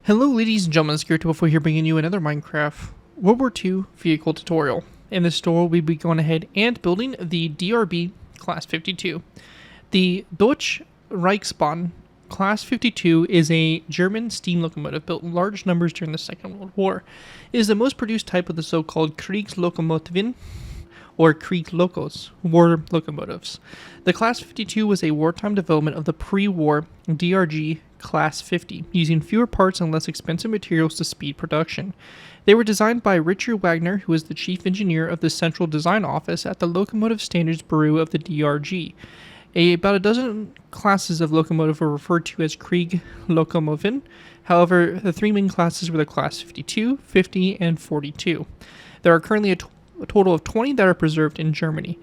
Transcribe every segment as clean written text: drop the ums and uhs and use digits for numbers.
Hello ladies and gentlemen, it's Gear204 here bringing you another Minecraft World War II vehicle tutorial. In this tutorial, we'll be going ahead and building the DRB Class 52. The Deutsche Reichsbahn Class 52 is a German steam locomotive built in large numbers during the Second World War. It is the most produced type of the so-called Kriegslokomotiven, or Kriegslokos, war locomotives. The Class 52 was a wartime development of the pre-war DRG Class 50, using fewer parts and less expensive materials to speed production. They were designed by Richard Wagner, who was the chief engineer of the Central Design Office at the Locomotive Standards Bureau of the DRG. About a dozen classes of locomotive were referred to as Krieglokomotiven. However, the three main classes were the Class 52, 50, and 42. There are currently a total of 20 that are preserved in Germany.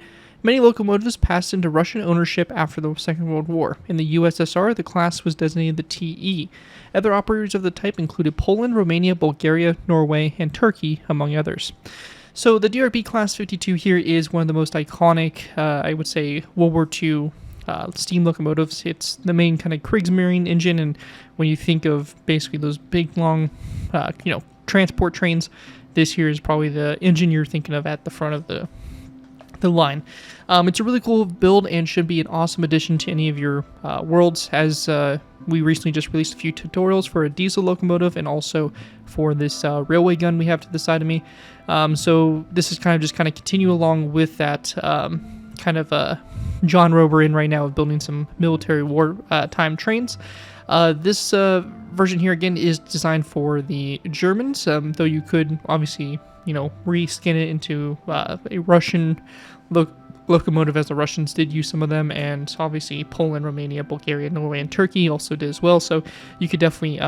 Many locomotives passed into Russian ownership after the Second World War. In the USSR, the class was designated the TE. Other operators of the type included Poland, Romania, Bulgaria, Norway, and Turkey, among others. So the DRB Class 52 here is one of the most iconic, I would say, World War II steam locomotives. It's the main kind of Kriegsmarine engine, and when you think of basically those big, long, transport trains, this here is probably the engine you're thinking of at the front of the line. It's a really cool build and should be an awesome addition to any of your worlds, as we recently just released a few tutorials for a diesel locomotive and also for this railway gun we have to the side of me. So this is kind of continue along with that genre we're in right now of building some military war time trains. This version here again is designed for the Germans, though you could obviously reskin it into a Russian locomotive, as the Russians did use some of them, and obviously Poland, Romania, Bulgaria, Norway, and Turkey also did as well. So you could definitely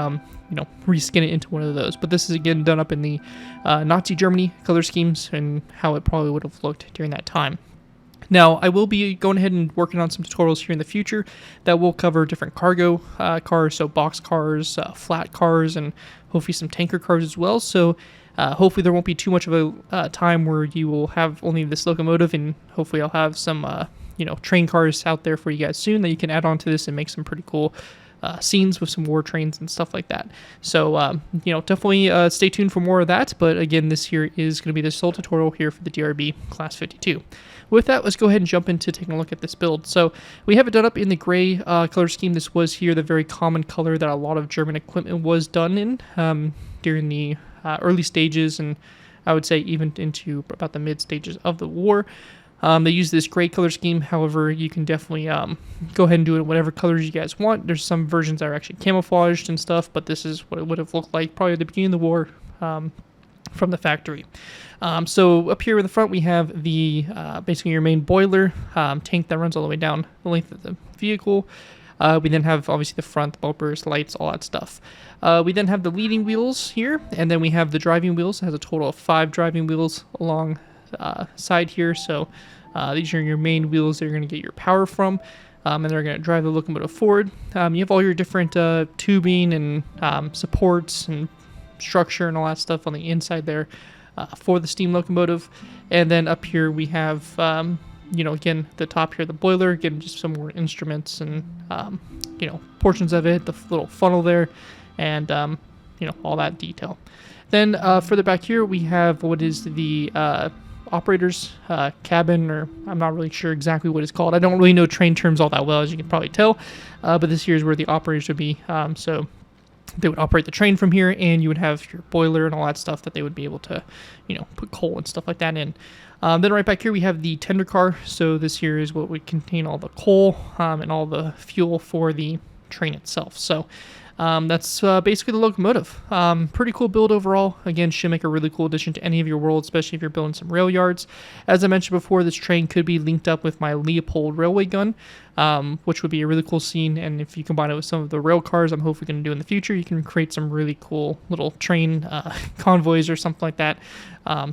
reskin it into one of those. But this is again done up in the Nazi Germany color schemes and how it probably would have looked during that time. Now, I will be going ahead and working on some tutorials here in the future that will cover different cargo cars, so box cars, flat cars, and hopefully some tanker cars as well. So hopefully there won't be too much of a time where you will have only this locomotive, and hopefully I'll have some train cars out there for you guys soon that you can add on to this and make some pretty cool scenes with some war trains and stuff like that. So, definitely stay tuned for more of that. But again, this here is going to be the sole tutorial here for the DRB Class 52. With that, let's go ahead and jump into taking a look at this build. So we have it done up in the gray color scheme. This was here the very common color that a lot of German equipment was done in during the early stages, and I would say even into about the mid stages of the war. They use this gray color scheme. However, you can definitely go ahead and do it in whatever colors you guys want. There's some versions that are actually camouflaged and stuff, but this is what it would have looked like probably at the beginning of the war from the factory. So up here in the front, we have the basically your main boiler tank that runs all the way down the length of the vehicle. We then have obviously the front, the bumpers, lights, all that stuff. We then have the leading wheels here, and then we have the driving wheels. It has a total of 5 driving wheels along side here. So these are your main wheels that you're going to get your power from, and they're going to drive the locomotive forward. You have all your different tubing and supports and structure and all that stuff on the inside there for the steam locomotive. And then up here we have again, the top here, the boiler, again, just some more instruments and portions of it, the little funnel there, and all that detail. Then further back here we have what is the operator's cabin, or I'm not really sure exactly what it's called. I don't really know train terms all that well, as you can probably tell, but this here is where the operators would be. So they would operate the train from here, and you would have your boiler and all that stuff that they would be able to put coal and stuff like that in. Then right back here we have the tender car. So this here is what would contain all the coal and all the fuel for the train itself. So that's basically the locomotive. Pretty cool build overall. Again, should make a really cool addition to any of your worlds, especially if you're building some rail yards. As I mentioned before, this train could be linked up with my Leopold railway gun, which would be a really cool scene. And if you combine it with some of the rail cars I'm hopefully going to do in the future, you can create some really cool little train convoys or something like that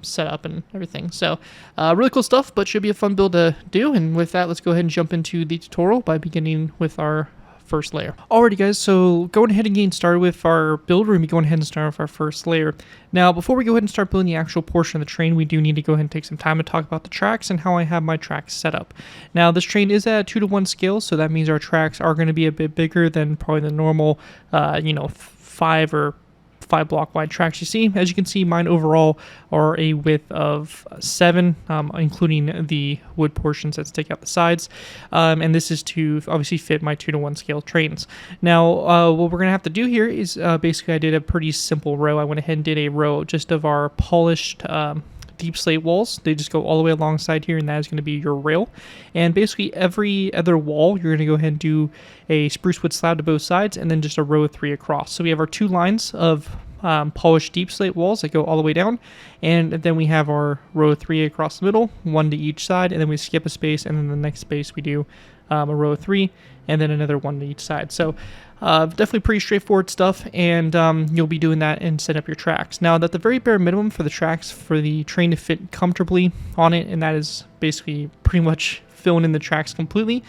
set up and everything. So really cool stuff, but should be a fun build to do. And with that, let's go ahead and jump into the tutorial by beginning with our first layer. Alrighty guys, so going ahead and getting started with our build, we're going to be going ahead and start with our first layer. Now, before we go ahead and start building the actual portion of the train, we do need to go ahead and take some time to talk about the tracks and how I have my tracks set up. Now, this train is at a 2-to-1 scale, so that means our tracks are going to be a bit bigger than probably the normal, 5 or 5 block wide tracks you see. As you can see, mine overall are a width of 7, including the wood portions that stick out the sides. And this is to obviously fit my 2-to-1 scale trains. Now, what we're going to have to do here is basically I did a pretty simple row. I went ahead and did a row just of our polished deep slate walls. They just go all the way alongside here, and that is going to be your rail. And basically every other wall, you're going to go ahead and do a spruce wood slab to both sides, and then just a row of 3 across. So we have our 2 lines of polished deep slate walls that go all the way down, and then we have our row of 3 across the middle, 1 to each side, and then we skip a space, and then the next space we do a row of 3, and then another 1 to each side. So definitely pretty straightforward stuff, and you'll be doing that and set up your tracks. Now, at the very bare minimum for the tracks for the train to fit comfortably on it, and that is basically pretty much filling in the tracks completely,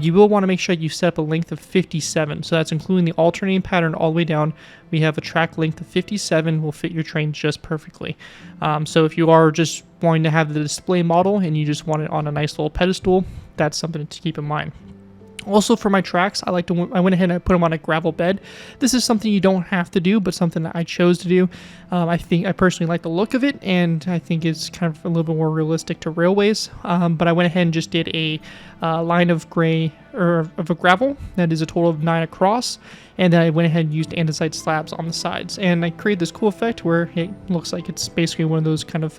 you will want to make sure you set up a length of 57. So that's including the alternating pattern all the way down. We have a track length of 57 will fit your train just perfectly. So if you are just wanting to have the display model and you just want it on a nice little pedestal, that's something to keep in mind. Also, for my tracks, I went ahead and I put them on a gravel bed. This is something you don't have to do, but something that I chose to do. I personally like the look of it, and I think it's kind of a little bit more realistic to railways. But I went ahead and just did a line of of a gravel that is a total of 9 across, and then I went ahead and used andesite slabs on the sides, and I created this cool effect where it looks like it's basically one of those kind of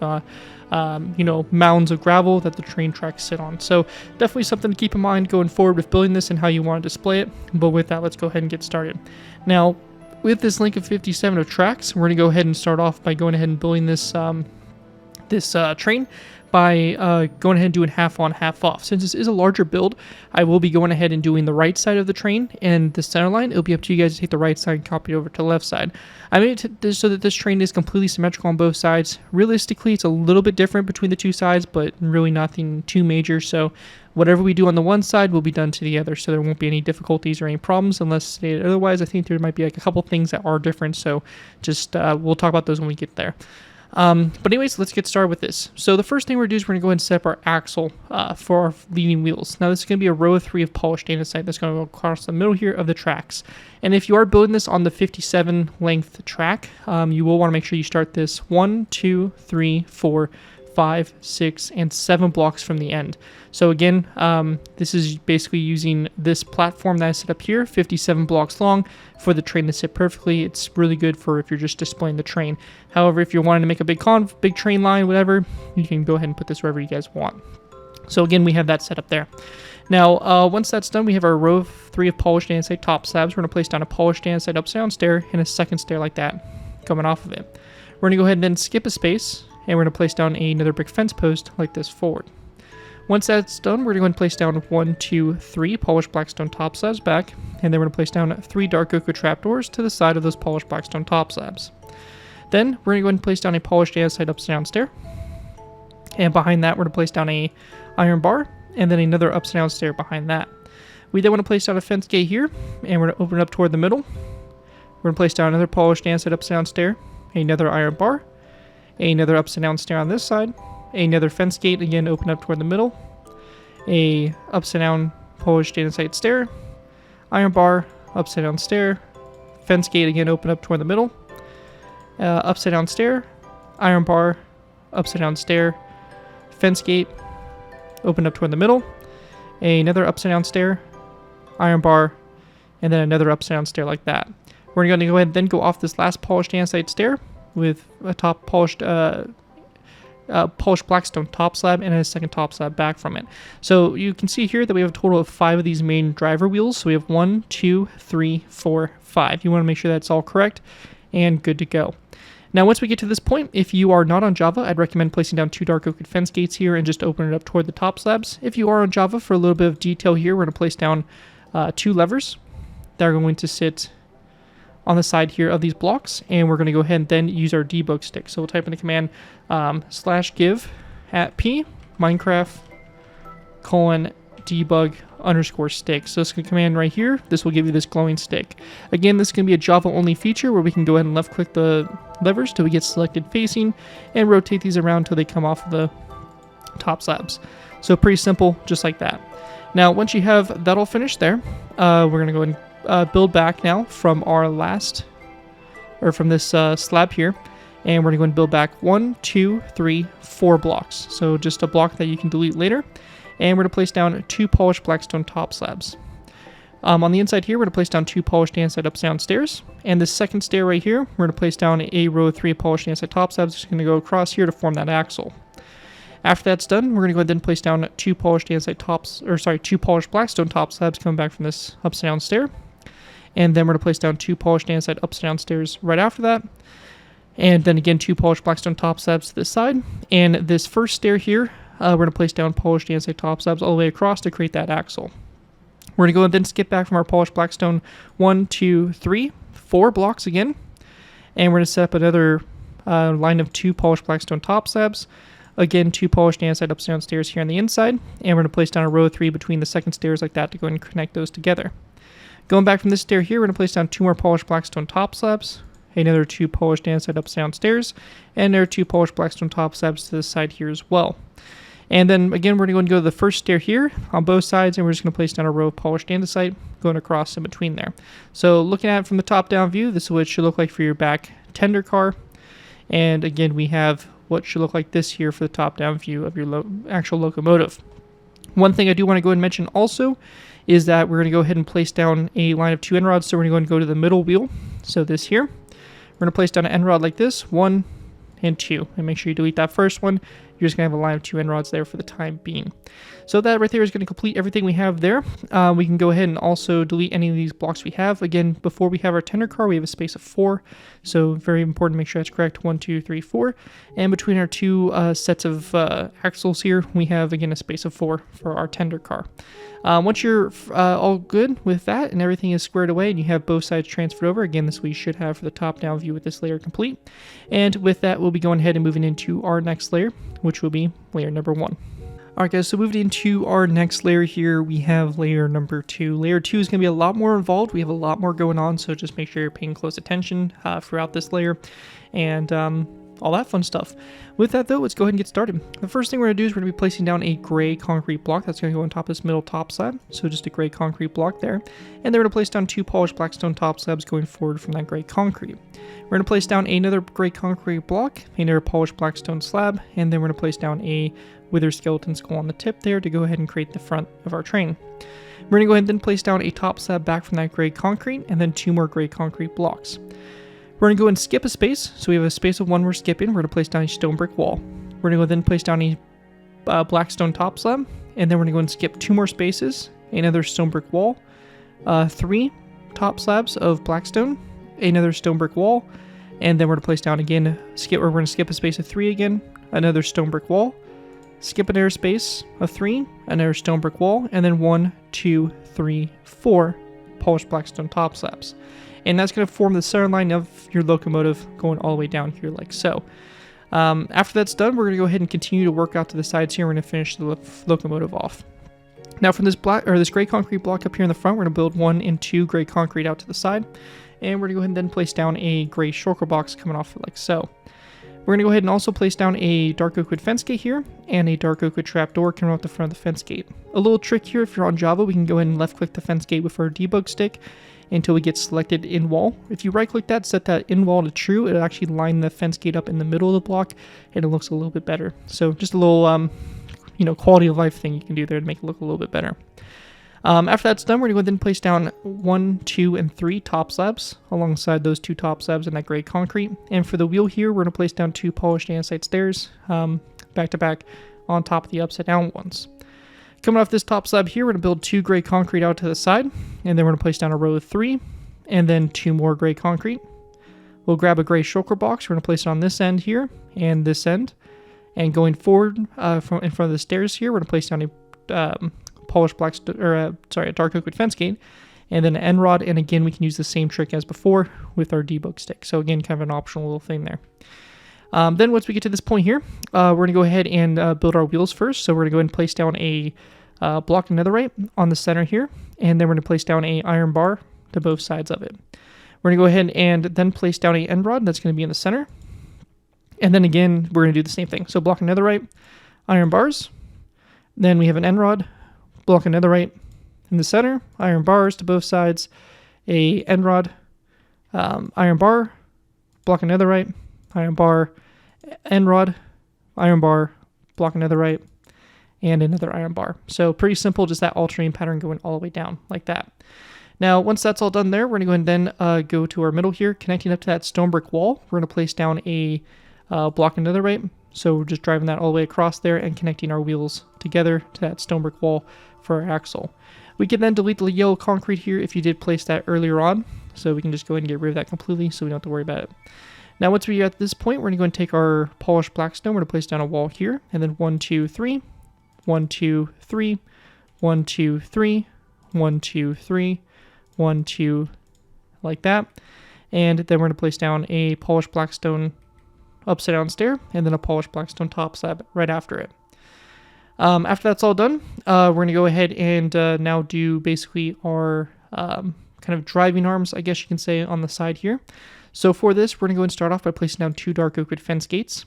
mounds of gravel that the train tracks sit on. So definitely something to keep in mind going forward with building this and how you want to display it. But with that, let's go ahead and get started. Now, with this length of 57 of tracks, we're going to go ahead and start off by going ahead and building this train by going ahead and doing half on, half off. Since this is a larger build, I will be going ahead and doing the right side of the train and the center line. It'll be up to you guys to take the right side and copy it over to the left side. I made it so that this train is completely symmetrical on both sides. Realistically, it's a little bit different between the two sides, but really nothing too major. So whatever we do on the one side will be done to the other, so there won't be any difficulties or any problems unless stated otherwise. I think there might be like a couple things that are different, so just we'll talk about those when we get there. But anyways, let's get started with this. So the first thing we're going to do is we're going to go ahead and set up our axle for our leading wheels. Now this is going to be a row of 3 of polished andesite that's going to go across the middle here of the tracks. And if you are building this on the 57 length track, you will want to make sure you start this 1, 2, 3, 4, 5, 6, and 7 blocks from the end. So again, this is basically using this platform that I set up here, 57 blocks long, for the train to sit perfectly. It's really good for if you're just displaying the train. However, if you're wanting to make a big train line, whatever, you can go ahead and put this wherever you guys want. So again, we have that set up there. Now, once that's done, we have our row of 3 of polished andesite top slabs. We're going to place down a polished andesite upside down stair and a second stair like that coming off of it. We're going to go ahead and then skip a space, and we're going to place down another brick fence post like this forward. Once that's done, we're going to place down 1, 2, 3 polished blackstone top slabs back, and then we're going to place down 3 dark oak trapdoors to the side of those polished blackstone top slabs. Then we're going to go ahead and place down a polished andesite upside down stair, and behind that we're going to place down a iron bar, and then another upside down stair behind that. We then want to place down a fence gate here, and we're going to open it up toward the middle. We're going to place down another polished andesite upside down stair, another iron bar, another upside down stair on this side, another fence gate, again open up toward the middle, a upside down polished andesite stair, iron bar, upside down stair, fence gate, again open up toward the middle, upside down stair, iron bar, upside down stair, fence gate, open up toward the middle, another upside down stair, iron bar, and then another upside down stair like that. We're going to go ahead and then go off this last polished andesite stair with a top polished blackstone top slab and a second top slab back from it. So you can see here that we have a total of 5 of these main driver wheels. So we have 1, 2, 3, 4, 5. You want to make sure that's all correct and good to go. Now, once we get to this point, if you are not on Java, I'd recommend placing down 2 dark oak fence gates here and just open it up toward the top slabs. If you are on Java, for a little bit of detail here, we're going to place down 2 levers that are going to sit on the side here of these blocks, and we're going to go ahead and then use our debug stick. So we'll type in the command /give @p Minecraft :debug_stick. So this command right here, this will give you this glowing stick. Again, this is going to be a Java only feature where we can go ahead and left click the levers till we get selected facing and rotate these around till they come off of the top slabs. So pretty simple, just like that. Now, once you have that all finished there, we're going to go ahead and build back now from our last or from this slab here, and we're going to go and build back 1, 2, 3, 4 blocks. So just a block that you can delete later. And we're going to place down 2 polished blackstone top slabs. On the inside here, we're going to place down 2 polished andesite up-down stairs. And this second stair right here, we're going to place down a row of 3 polished andesite top slabs. It's going to go across here to form that axle. After that's done, we're going to go ahead and place down 2 polished andesite 2 polished blackstone top slabs coming back from this upside-down stair. And then we're going to place down 2 polished andesite upside-down stairs right after that. And then again, 2 polished blackstone top slabs to this side. And this first stair here, we're going to place down polished andesite top slabs all the way across to create that axle. We're going to go and then skip back from our polished blackstone 1, 2, 3, 4 blocks again. And we're going to set up another line of 2 polished blackstone top slabs. Again, 2 polished andesite upside-down stairs here on the inside. And we're going to place down a row of 3 between the second stairs like that to go and connect those together. Going back from this stair here, we're going to place down 2 more polished blackstone top slabs. Another 2 polished andesite upside-down stairs, and there are 2 polished blackstone top slabs to the side here as well. And then again, we're going to go to the first stair here on both sides, and we're just going to place down a row of polished andesite going across in between there. So looking at it from the top-down view, this is what it should look like for your back tender car. And again, we have what should look like this here for the top-down view of your actual locomotive. One thing I do want to go and mention also is that we're going to go ahead and place down a line of 2 end rods. So we're going to go to the middle wheel. So this here. We're going to place down an end rod like this, 1 and 2. And make sure you delete that first one. You're just going to have a line of 2 end rods there for the time being. So that right there is going to complete everything we have there. We can go ahead and also delete any of these blocks we have. Again, before we have our tender car, we have a space of 4. So very important to make sure that's correct. 1, 2, 3, 4. And between our 2 sets of axles here, we have, again, a space of 4 for our tender car. Once you're all good with that and everything is squared away and you have both sides transferred over, again, this we should have for the top-down view with this layer complete. And with that, we'll be going ahead and moving into our next layer, which will be layer number 1. Alright guys, so moving into our next layer here, we have layer number 2. Layer 2 is going to be a lot more involved. We have a lot more going on, so just make sure you're paying close attention throughout this layer and all that fun stuff. With that though, let's go ahead and get started. The first thing we're going to do is we're going to be placing down a gray concrete block that's going to go on top of this middle top slab. So just a gray concrete block there. And then we're going to place down 2 polished blackstone top slabs going forward from that gray concrete. We're going to place down another gray concrete block, another polished blackstone slab, and then we're going to place down a wither skeleton skull on the tip there to go ahead and create the front of our train. We're going to go ahead and then place down a top slab back from that gray concrete, and then 2 more gray concrete blocks. We're going to go and skip a space, so we have a space of 1 we're skipping. We're going to place down a stone brick wall. We're going to go then place down a blackstone top slab, and then we're going to go and skip 2 more spaces, another stone brick wall, 3 top slabs of blackstone, another stone brick wall, and then we're going to place down again, we're going to skip a space of 3 again, another stone brick wall, skip another space of 3, another stone brick wall, and then 1, 2, 3, 4 polished blackstone top slabs. And that's going to form the center line of your locomotive going all the way down here like so. After that's done, we're going to go ahead and continue to work out to the sides here. We're going to finish the locomotive off. Now from this gray concrete block up here in the front, we're going to build 1 and 2 gray concrete out to the side. And we're going to go ahead and then place down a gray shulker box coming off like so. We're going to go ahead and also place down a dark oak wood fence gate here and a dark oak wood trap door coming off the front of the fence gate. A little trick here, if you're on Java, we can go ahead and left click the fence gate with our debug stick until we get selected in wall. If you right click that, set that in wall to true, it'll actually line the fence gate up in the middle of the block and it looks a little bit better. So just a little quality of life thing you can do there to make it look a little bit better. After that's done, we're going to go ahead and place down 1, 2, and 3 top slabs alongside those 2 top slabs in that gray concrete. And for the wheel here, we're going to place down 2 polished andesite stairs back to back on top of the upside down ones. Coming off this top slab here, we're going to build 2 gray concrete out to the side, and then we're going to place down a row of 3, and then 2 more gray concrete. We'll grab a gray shulker box. We're going to place it on this end here and this end. And going forward from in front of the stairs here, we're going to place down a a dark oak wood fence gate, and then an end rod. And again, we can use the same trick as before with our debug stick. So again, kind of an optional little thing there. Then once we get to this point here, we're going to go ahead and build our wheels first. So we're going to go ahead and place down a block of netherite on the center here, and then we're going to place down a iron bar to both sides of it. We're going to go ahead and then place down a end rod that's going to be in the center. And then again, we're going to do the same thing. So block of netherite, iron bars. Then we have an end rod, block of netherite in the center, iron bars to both sides, a end rod, iron bar, block another right, iron bar, end rod, iron bar, block another right, and another iron bar. So pretty simple, just that alternating pattern going all the way down like that. Now, once that's all done there, we're going to go ahead and then go to our middle here, connecting up to that stone brick wall. We're going to place down a block another right. So we're just driving that all the way across there and connecting our wheels together to that stone brick wall for our axle. We can then delete the yellow concrete here if you did place that earlier on. So we can just go ahead and get rid of that completely so we don't have to worry about it. Now, once we are at this point, we're going to go and take our polished black stone. We're going to place down a wall here, and then 1, 2, 3, 1, 2, 3, 1, 2, 3, 1, 2, 3, 1, 2, like that. And then we're going to place down a polished black stone upside down stair, and then a polished black stone top slab right after it. After that's all done, we're going to go ahead and now do basically our kind of driving arms, I guess you can say, on the side here. So for this, we're going to go and start off by placing down 2 dark oak wood fence gates.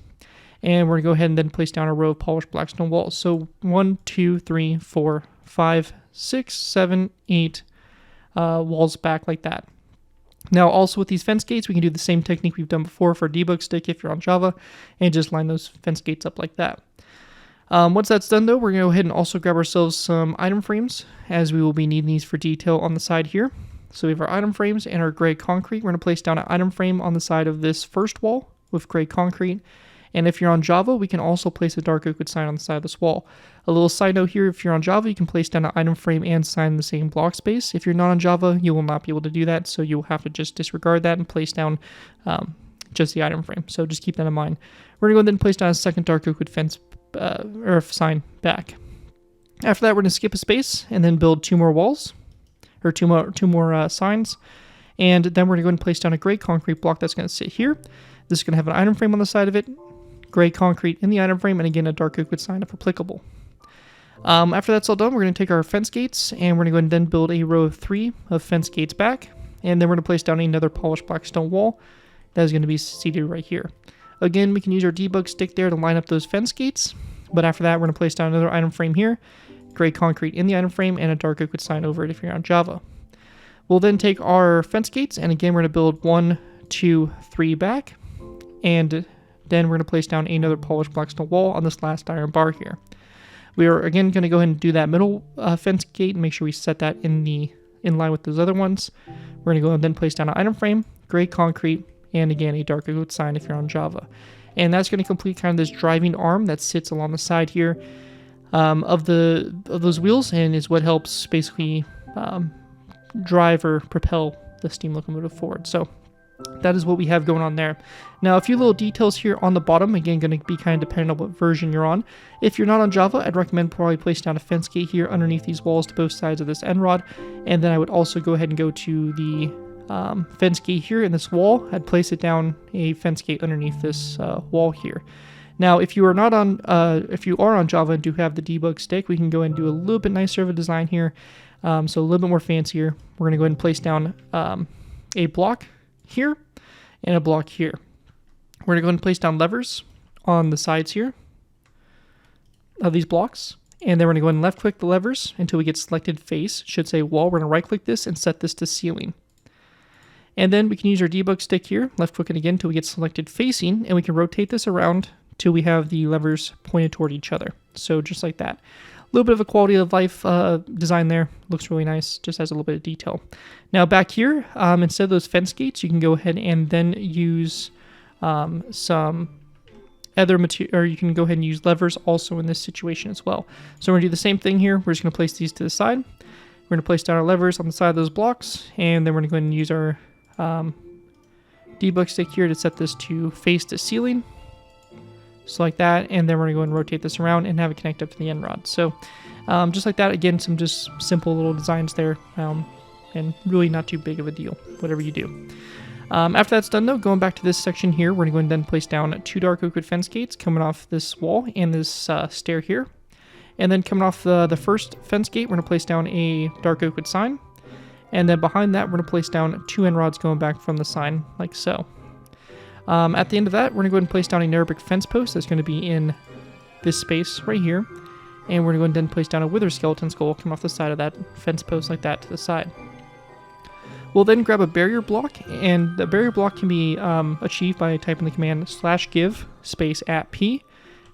And we're going to go ahead and then place down a row of polished black stone walls. So 1, 2, 3, 4, 5, 6, 7, 8 walls back like that. Now also with these fence gates, we can do the same technique we've done before for debug stick if you're on Java, and just line those fence gates up like that. Once that's done though, we're going to go ahead and also grab ourselves some item frames, as we will be needing these for detail on the side here. So we have our item frames and our gray concrete. We're going to place down an item frame on the side of this first wall with gray concrete. And if you're on Java, we can also place a dark oak wood sign on the side of this wall. A little side note here, if you're on Java, you can place down an item frame and sign in the same block space. If you're not on Java, you will not be able to do that, so you'll have to just disregard that and place down just the item frame. So just keep that in mind. We're going to go ahead and place down a second dark oak wood fence or sign back. After that, we're going to skip a space and then build 2 more walls, or two more signs. And then we're going to go ahead and place down a gray concrete block that's going to sit here. This is going to have an item frame on the side of it, gray concrete in the item frame, and again a dark oak wood sign if applicable. After that's all done, we're going to take our fence gates and we're going to go ahead and then build a row of 3 of fence gates back, and then we're going to place down another polished black stone wall that is going to be seated right here. Again, we can use our debug stick there to line up those fence gates, but after that we're going to place down another item frame here, gray concrete in the item frame, and a dark oak wood sign over it if you're on Java. We'll then take our fence gates, and again we're going to build 1, 2, 3 back, and then we're going to place down another polished black stone wall on this last iron bar here. We are again going to go ahead and do that middle fence gate and make sure we set that in line with those other ones. We're going to go and then place down an item frame, gray concrete, and again a dark oak wood sign if you're on Java. And that's going to complete kind of this driving arm that sits along the side here of those wheels, and is what helps basically drive or propel the steam locomotive forward. So that is what we have going on there. Now, a few little details here on the bottom, again, going to be kind of dependent on what version you're on. If you're not on Java, I'd recommend probably place down a fence gate here underneath these walls to both sides of this end rod. And then I would also go ahead and go to the fence gate here in this wall. I'd place it down a fence gate underneath this wall here. Now, if you are not on, if you are on Java and do have the debug stick, we can go ahead and do a little bit nicer of a design here. So a little bit more fancier. We're going to go ahead and place down a block here and a block here. We're going to go ahead and place down levers on the sides here of these blocks, and then we're going to go ahead and left click the levers until we get selected face. It should say wall. We're going to right click this and set this to ceiling, and then we can use our debug stick here, left click it again until we get selected facing, and we can rotate this around till we have the levers pointed toward each other. So just like that. A little bit of a quality of life design there. Looks really nice, just has a little bit of detail. Now back here, instead of those fence gates, you can go ahead and then use some other material, or you can go ahead and use levers also in this situation as well. So we're going to do the same thing here. We're just going to place these to the side. We're going to place down our levers on the side of those blocks, and then we're going to go ahead and use our debug stick here to set this to face to ceiling. Just like that, and then we're going to go and rotate this around and have it connect up to the end rod. So just like that, again, some just simple little designs there, and really not too big of a deal, whatever you do. After that's done though, going back to this section here, we're going to go and then place down 2 dark oak wood fence gates coming off this wall and this stair here. And then coming off the first fence gate, we're going to place down a dark oak wood sign. And then behind that, we're going to place down 2 end rods going back from the sign, like so. At the end of that, we're going to go ahead and place down a narrow brick fence post that's going to be in this space right here. And we're going to go ahead and then place down a wither skeleton skull coming off the side of that fence post like that to the side. We'll then grab a barrier block, and the barrier block can be achieved by typing the command /give space @p,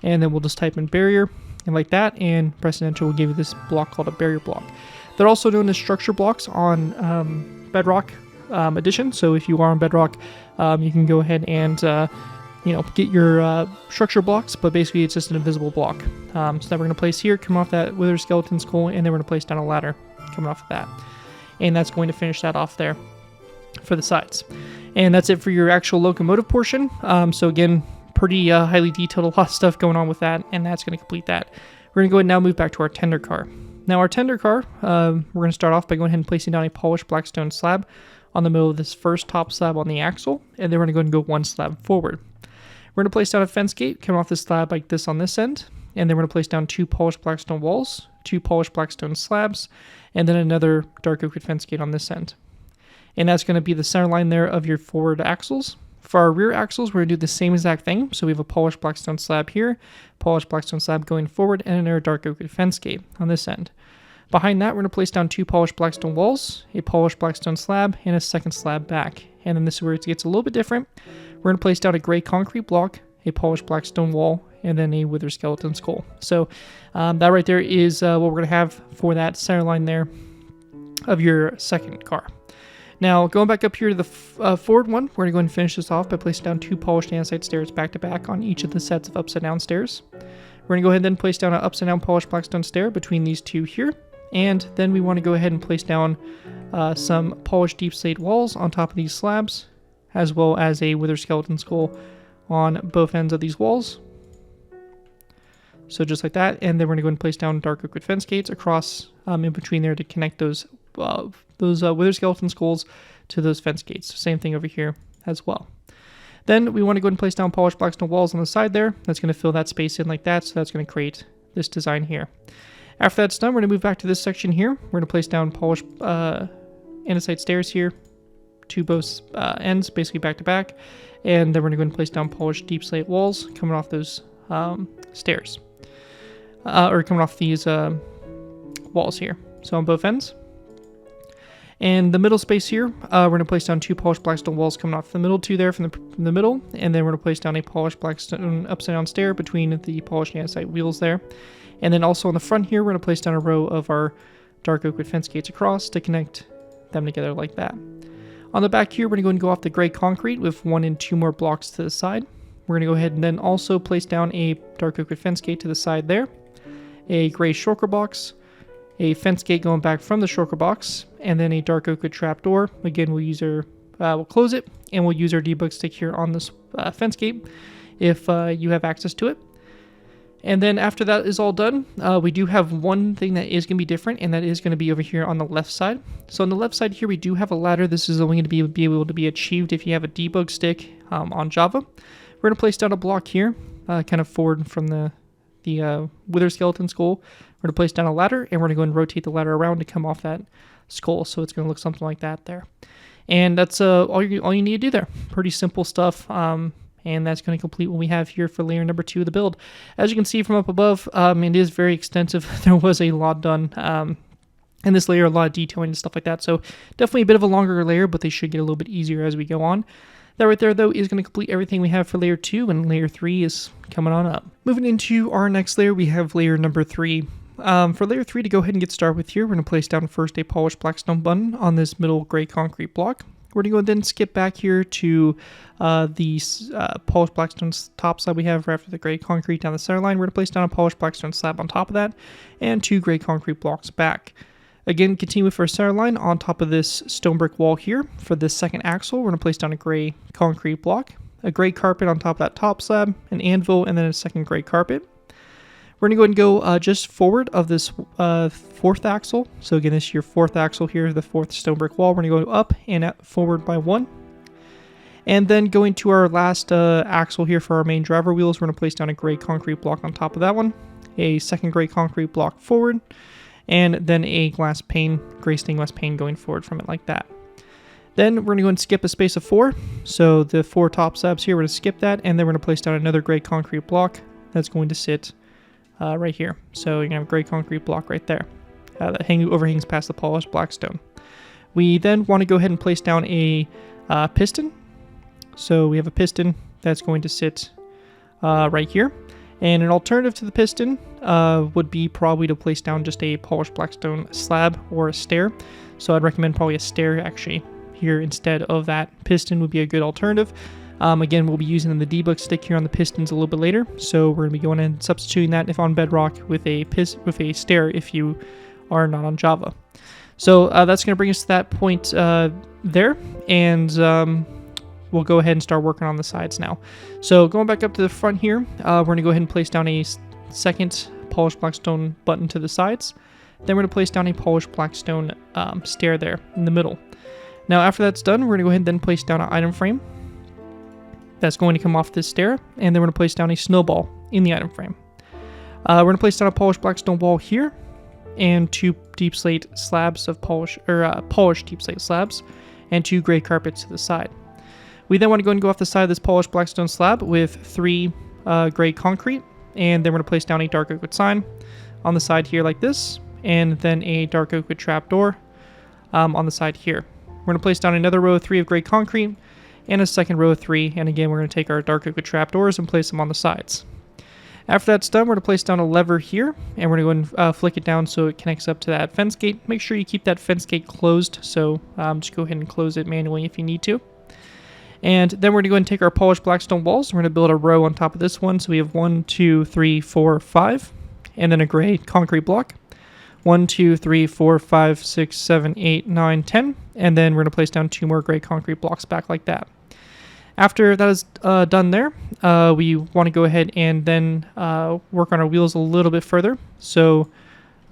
and then we'll just type in barrier, and like that, and press enter will give you this block called a barrier block. They're also known as structure blocks on Bedrock Edition, so if you are on Bedrock, you can go ahead and get your structure blocks, but basically it's just an invisible block. So that we're going to place here, come off that wither skeleton skull, and then we're going to place down a ladder coming off of that. And that's going to finish that off there for the sides. And that's it for your actual locomotive portion. So again, pretty highly detailed, a lot of stuff going on with that, and that's going to complete that. We're going to go ahead and now move back to our tender car. Now our tender car, we're going to start off by going ahead and placing down a polished black stone slab on the middle of this first top slab on the axle, and then we're going to go ahead and go one slab forward. We're going to place down a fence gate coming off this slab like this on this end, and then we're going to place down 2 polished black stone walls, 2 polished black stone slabs, and then another dark oak fence gate on this end. And that's going to be the center line there of your forward axles. For our rear axles, we're going to do the same exact thing. So we have a polished black stone slab here, polished black stone slab going forward, and another dark oak fence gate on this end. Behind that, we're going to place down 2 polished black stone walls, a polished black stone slab, and a second slab back. And then this is where it gets a little bit different. We're going to place down a gray concrete block, a polished black stone wall, and then a wither skeleton skull. So that right there is what we're going to have for that center line there of your second car. Now, going back up here to the forward one, we're going to go ahead and finish this off by placing down 2 polished andesite stairs back to back on each of the sets of upside down stairs. We're going to go ahead and then place down an upside down polished blackstone stair between these 2 here. And then we want to go ahead and place down some polished deep slate walls on top of these slabs, as well as a wither skeleton skull on both ends of these walls. So just like that, and then we're going to go ahead and place down dark oak fence gates across in between there to connect those wither skeleton skulls to those fence gates. Same thing over here as well. Then we want to go ahead and place down polished blackstone walls on the side there. That's going to fill that space in like that, so that's going to create this design here. After that's done, we're going to move back to this section here. We're going to place down polished andesite stairs here to both ends, basically back to back. And then we're going to go ahead and place down polished deep slate walls coming off those stairs. Or coming off these walls here. So on both ends. And the middle space here, we're going to place down 2 polished blackstone walls coming off the middle 2 there from the middle. And then we're going to place down a polished blackstone upside down stair between the polished andesite wheels there. And then also on the front here, we're going to place down a row of our dark oak fence gates across to connect them together like that. On the back here, we're going to go off the gray concrete with 1 and 2 more blocks to the side. We're going to go ahead and then also place down a dark oak fence gate to the side there, a gray shulker box, a fence gate going back from the shulker box, and then a dark oak trapdoor. Again, we'll close it, and we'll use our debug stick here on this fence gate if you have access to it. And then after that is all done, we do have one thing that is going to be different, and that is going to be over here on the left side. So on the left side here, we do have a ladder. This is only going to be able to be achieved if you have a debug stick on Java. We're going to place down a block here, kind of forward from the wither skeleton skull. We're going to place down a ladder, and we're going to go and rotate the ladder around to come off that skull. So it's going to look something like that there. And that's all you need to do there. Pretty simple stuff. And that's going to complete what we have here for layer number 2 of the build. As you can see from up above, it is very extensive. There was a lot done in this layer, a lot of detailing and stuff like that. So definitely a bit of a longer layer, but they should get a little bit easier as we go on. That right there, though, is going to complete everything we have for layer 2, and layer 3 is coming on up. Moving into our next layer, we have layer number 3. For layer 3, to go ahead and get started with here, we're going to place down first a polished blackstone button on this middle gray concrete block. We're going to go and then skip back here to the polished blackstone top slab we have right after the gray concrete down the center line. We're going to place down a polished blackstone slab on top of that, and 2 gray concrete blocks back. Again, continue with our center line on top of this stone brick wall here. For this second axle, we're going to place down a gray concrete block, a gray carpet on top of that top slab, an anvil, and then a second gray carpet. We're going to go ahead and go just forward of this 4th axle. So again, this is your 4th axle here, the 4th stone brick wall. We're going to go up and forward by 1. And then going to our last axle here for our main driver wheels, we're going to place down a gray concrete block on top of that one, a second gray concrete block forward, and then a glass pane, gray stained glass pane going forward from it like that. Then we're going to go and skip a space of 4. So the 4 top slabs here, we're going to skip that, and then we're going to place down another gray concrete block that's going to sit right here. So you're going to have a gray concrete block right there that overhangs past the polished blackstone. We then want to go ahead and place down a piston. So we have a piston that's going to sit right here. And an alternative to the piston would be probably to place down just a polished blackstone slab or a stair. So I'd recommend probably a stair actually here instead of that. Piston would be a good alternative. Again, we'll be using the debug stick here on the pistons a little bit later. So we're going to be going and substituting that if on bedrock with a stair if you are not on Java. So that's going to bring us to that point there. And we'll go ahead and start working on the sides now. So going back up to the front here, we're going to go ahead and place down a second polished blackstone button to the sides. Then we're going to place down a polished blackstone stair there in the middle. Now after that's done, we're going to go ahead and then place down an item frame that's going to come off this stair, and then we're going to place down a snowball in the item frame. We're going to place down a polished blackstone wall here, and 2 deep slate slabs of polished deep slate slabs, and 2 gray carpets to the side. We then want to go and go off the side of this polished blackstone slab with 3 gray concrete, and then we're going to place down a dark oak wood sign on the side here like this, and then a dark oak wood trapdoor on the side here. We're going to place down another row of 3 of gray concrete, and a second row of 3, and again we're going to take our dark oak wood trapdoors and place them on the sides. After that's done, we're going to place down a lever here, and we're going to go and flick it down so it connects up to that fence gate. Make sure you keep that fence gate closed, so just go ahead and close it manually if you need to. And then we're going to go ahead and take our polished blackstone walls. We're going to build a row on top of this one, so we have 1, 2, 3, 4, 5, and then a gray concrete block. 1, 2, 3, 4, 5, 6, 7, 8, 9, 10, and then we're going to place down 2 more gray concrete blocks back like that. After that is done there, we want to go ahead and then work on our wheels a little bit further. So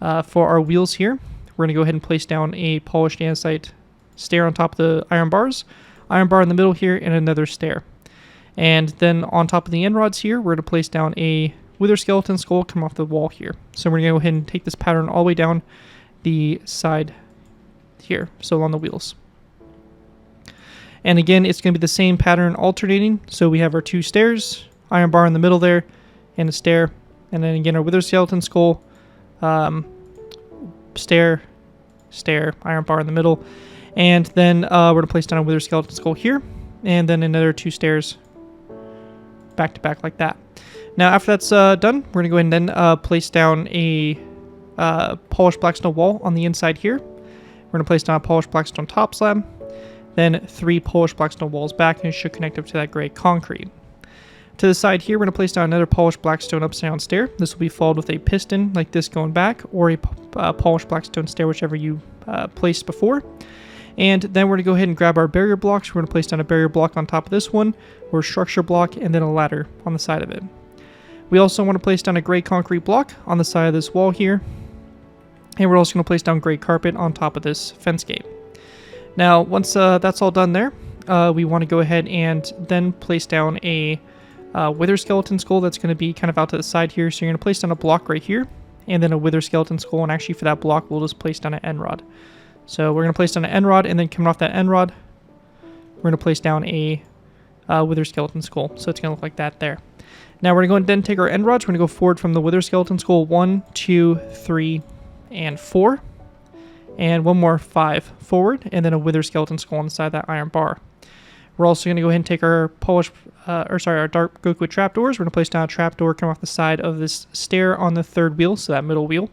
for our wheels here, we're going to go ahead and place down a polished andesite stair on top of the iron bars, iron bar in the middle here, and another stair. And then on top of the end rods here, we're going to place down a wither skeleton skull come off the wall here. So we're going to go ahead and take this pattern all the way down the side here, so along the wheels. And again, it's going to be the same pattern alternating. So we have our 2 stairs, iron bar in the middle there, and a stair. And then again, our wither skeleton skull, stair, iron bar in the middle. And then we're going to place down a wither skeleton skull here, and then another 2 stairs back to back like that. Now after that's done, we're going to go ahead and then place down a polished blackstone wall on the inside here. We're going to place down a polished blackstone top slab, then 3 polished blackstone walls back, and it should connect up to that gray concrete. To the side here, we're going to place down another polished blackstone upside down stair. This will be followed with a piston like this going back, or a polished blackstone stair, whichever you placed before. And then we're going to go ahead and grab our barrier blocks. We're going to place down a barrier block on top of this one, or a structure block, and then a ladder on the side of it. We also want to place down a gray concrete block on the side of this wall here. And we're also going to place down gray carpet on top of this fence gate. Now, once that's all done there, we want to go ahead and then place down a wither skeleton skull that's going to be kind of out to the side here. So you're going to place down a block right here, and then a wither skeleton skull. And actually for that block, we'll just place down an end rod. So we're going to place down an end rod, and then coming off that end rod, we're going to place down a wither skeleton skull. So it's going to look like that there. Now we're going to go and then take our end rods. We're going to go forward from the wither skeleton skull 1, 2, 3, and 4. And one more 5 forward, and then a wither skeleton skull on the side of that iron bar. We're also going to go ahead and take our our dark oak wood trapdoors. We're going to place down a trapdoor come off the side of this stair on the 3rd wheel, so that middle wheel.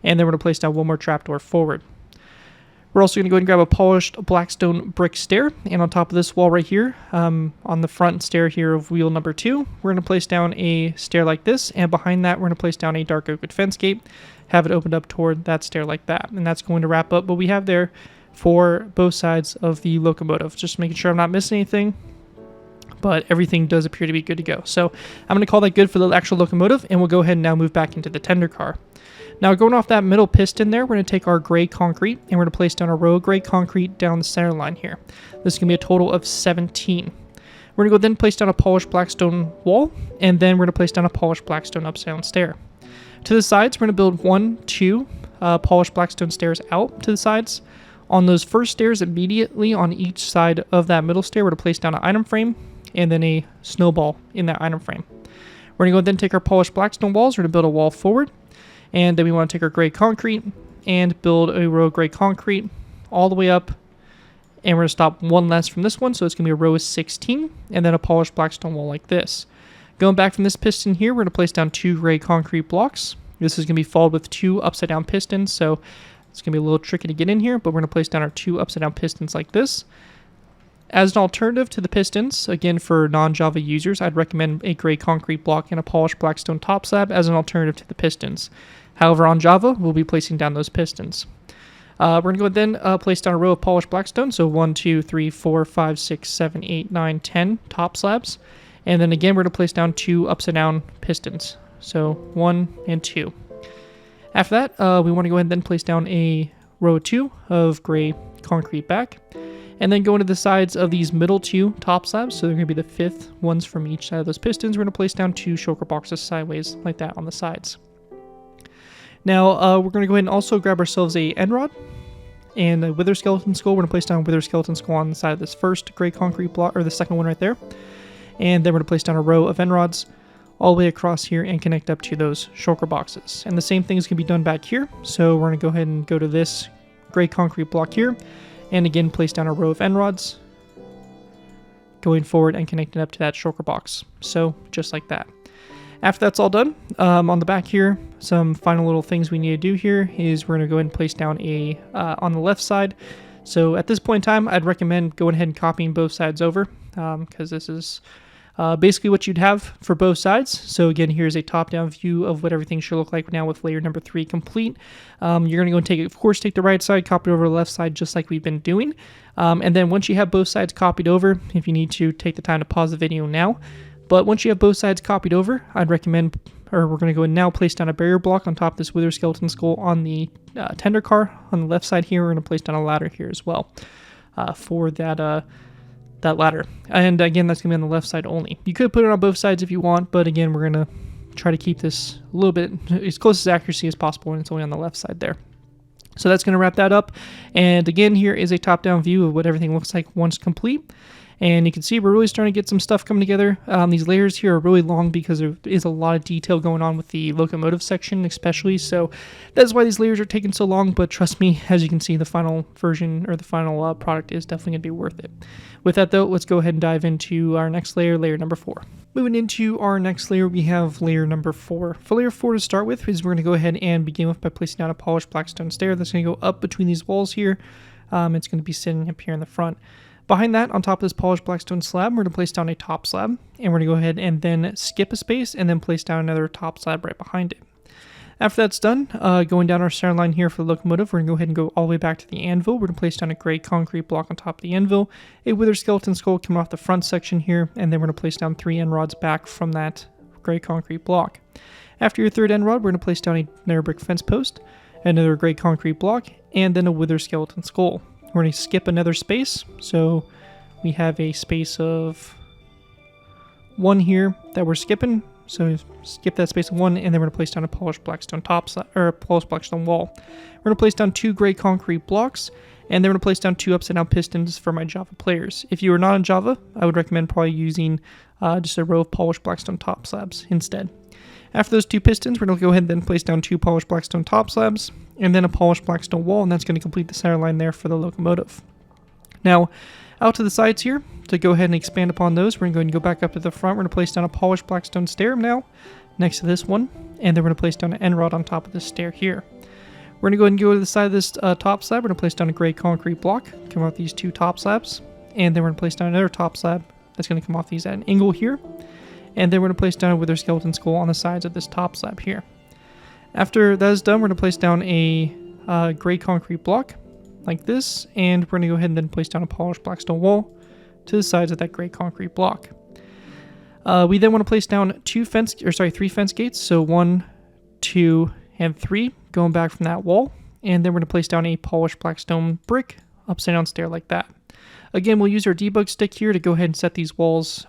And then we're going to place down one more trapdoor forward. We're also going to go ahead and grab a polished blackstone brick stair, and on top of this wall right here, on the front stair here of wheel number 2, we're going to place down a stair like this, and behind that we're going to place down a dark oak wood fence gate, have it opened up toward that stair like that. And that's going to wrap up what we have there for both sides of the locomotive. Just making sure I'm not missing anything, but everything does appear to be good to go. So I'm going to call that good for the actual locomotive, and we'll go ahead and now move back into the tender car. Now going off that middle piston there, we're going to take our gray concrete, and we're going to place down a row of gray concrete down the center line here. This is going to be a total of 17. We're going to go then place down a polished blackstone wall, and then we're going to place down a polished blackstone upside down stair. To the sides, we're going to build 1, 2 polished blackstone stairs out to the sides. On those first stairs, immediately on each side of that middle stair, we're going to place down an item frame and then a snowball in that item frame. We're going to go then take our polished blackstone walls. We're going to build a wall forward, and then we want to take our gray concrete and build a row of gray concrete all the way up, and we're going to stop one less from this one, so it's going to be a row of 16, and then a polished black stone wall like this. Going back from this piston here, we're going to place down 2 gray concrete blocks. This is going to be followed with 2 upside down pistons, so it's going to be a little tricky to get in here, but we're going to place down our 2 upside down pistons like this. As an alternative to the pistons, again for non-Java users, I'd recommend a gray concrete block and a polished black stone top slab as an alternative to the pistons. However, on Java, we'll be placing down those pistons. We're going to go ahead and then place down a row of polished black stone, so 1, 2, 3, 4, 5, 6, 7, 8, 9, 10 top slabs. And then again, we're going to place down 2 upside down pistons, so 1 and 2. After that, we want to go ahead and then place down a row of 2 of gray concrete back, and then go into the sides of these middle 2 top slabs, so they're going to be the 5th ones from each side of those pistons. We're going to place down 2 shulker boxes sideways like that on the sides. Now, we're going to go ahead and also grab ourselves a end rod and a wither skeleton skull. We're going to place down a wither skeleton skull on the side of this first gray concrete block, or the second one right there. And then we're going to place down a row of end rods all the way across here and connect up to those shulker boxes. And the same thing is going to be done back here. So we're going to go ahead and go to this gray concrete block here, and again place down a row of end rods going forward and connecting up to that shulker box. So just like that. After that's all done, on the back here, some final little things we need to do here is we're going to go ahead and place down a, on the left side. So at this point in time, I'd recommend going ahead and copying both sides over, because this is basically what you'd have for both sides. So again, here's a top-down view of what everything should look like now with layer number 3 complete. You're going to go and take, of course, take the right side, copy it over to the left side, just like we've been doing. And then once you have both sides copied over, if you need to, take the time to pause the video now. But once you have both sides copied over, I'd recommend, or we're going to go and now place down a barrier block on top of this wither skeleton skull on the tender car. On the left side here, we're going to place down a ladder here as well for that that ladder. And again, that's going to be on the left side only. You could put it on both sides if you want, but again, we're going to try to keep this a little bit as close to accuracy as possible when it's only on the left side there. So that's going to wrap that up. And again, here is a top-down view of what everything looks like once complete. And you can see we're really starting to get some stuff coming together. These layers here are really long because there is a lot of detail going on with the locomotive section especially. So that's why these layers are taking so long. But trust me, as you can see, the final version or the final product is definitely going to be worth it. With that though, let's go ahead and dive into our next layer, layer number 4. Moving into our next layer, we have layer number 4. For layer 4 to start with, is we're going to go ahead and begin with by placing down a polished black stone stair that's going to go up between these walls here. It's going to be sitting up here in the front. Behind that, on top of this polished black stone slab, we're going to place down a top slab, and we're going to go ahead and then skip a space and then place down another top slab right behind it. After that's done, going down our center line here for the locomotive, we're going to go ahead and go all the way back to the anvil. We're going to place down a gray concrete block on top of the anvil, a wither skeleton skull coming off the front section here, and then we're going to place down 3 end rods back from that gray concrete block. After your third end rod, we're going to place down another brick fence post, another gray concrete block, and then a wither skeleton skull. We're going to skip another space, so we have a space of 1 here that we're skipping. So skip that space of 1, and then we're going to place down a polished black stone polished black stone wall. We're going to place down 2 gray concrete blocks, and then we're going to place down 2 upside down pistons for my Java players. If you are not in Java, I would recommend probably using just a row of polished black stone top slabs instead. After those 2 pistons, we're going to go ahead and then place down 2 polished black stone top slabs, and then a polished black stone wall, and that's going to complete the center line there for the locomotive. Now, out to the sides here, to go ahead and expand upon those, we're going to go back up to the front. We're going to place down a polished black stone stair now, next to this one, and then we're going to place down an end rod on top of this stair here. We're going to go ahead and go to the side of this top slab. We're going to place down a gray concrete block, come off these 2 top slabs, and then we're going to place down another top slab that's going to come off these at an angle here. And then we're going to place down a wither skeleton skull on the sides of this top slab here. After that is done, we're going to place down a gray concrete block like this, and we're going to go ahead and then place down a polished black stone wall to the sides of that gray concrete block. We then want to place down 3 fence gates, so 1, 2, and 3 going back from that wall, and then we're going to place down a polished black stone brick upside down stair like that. Again, we'll use our debug stick here to go ahead and set these walls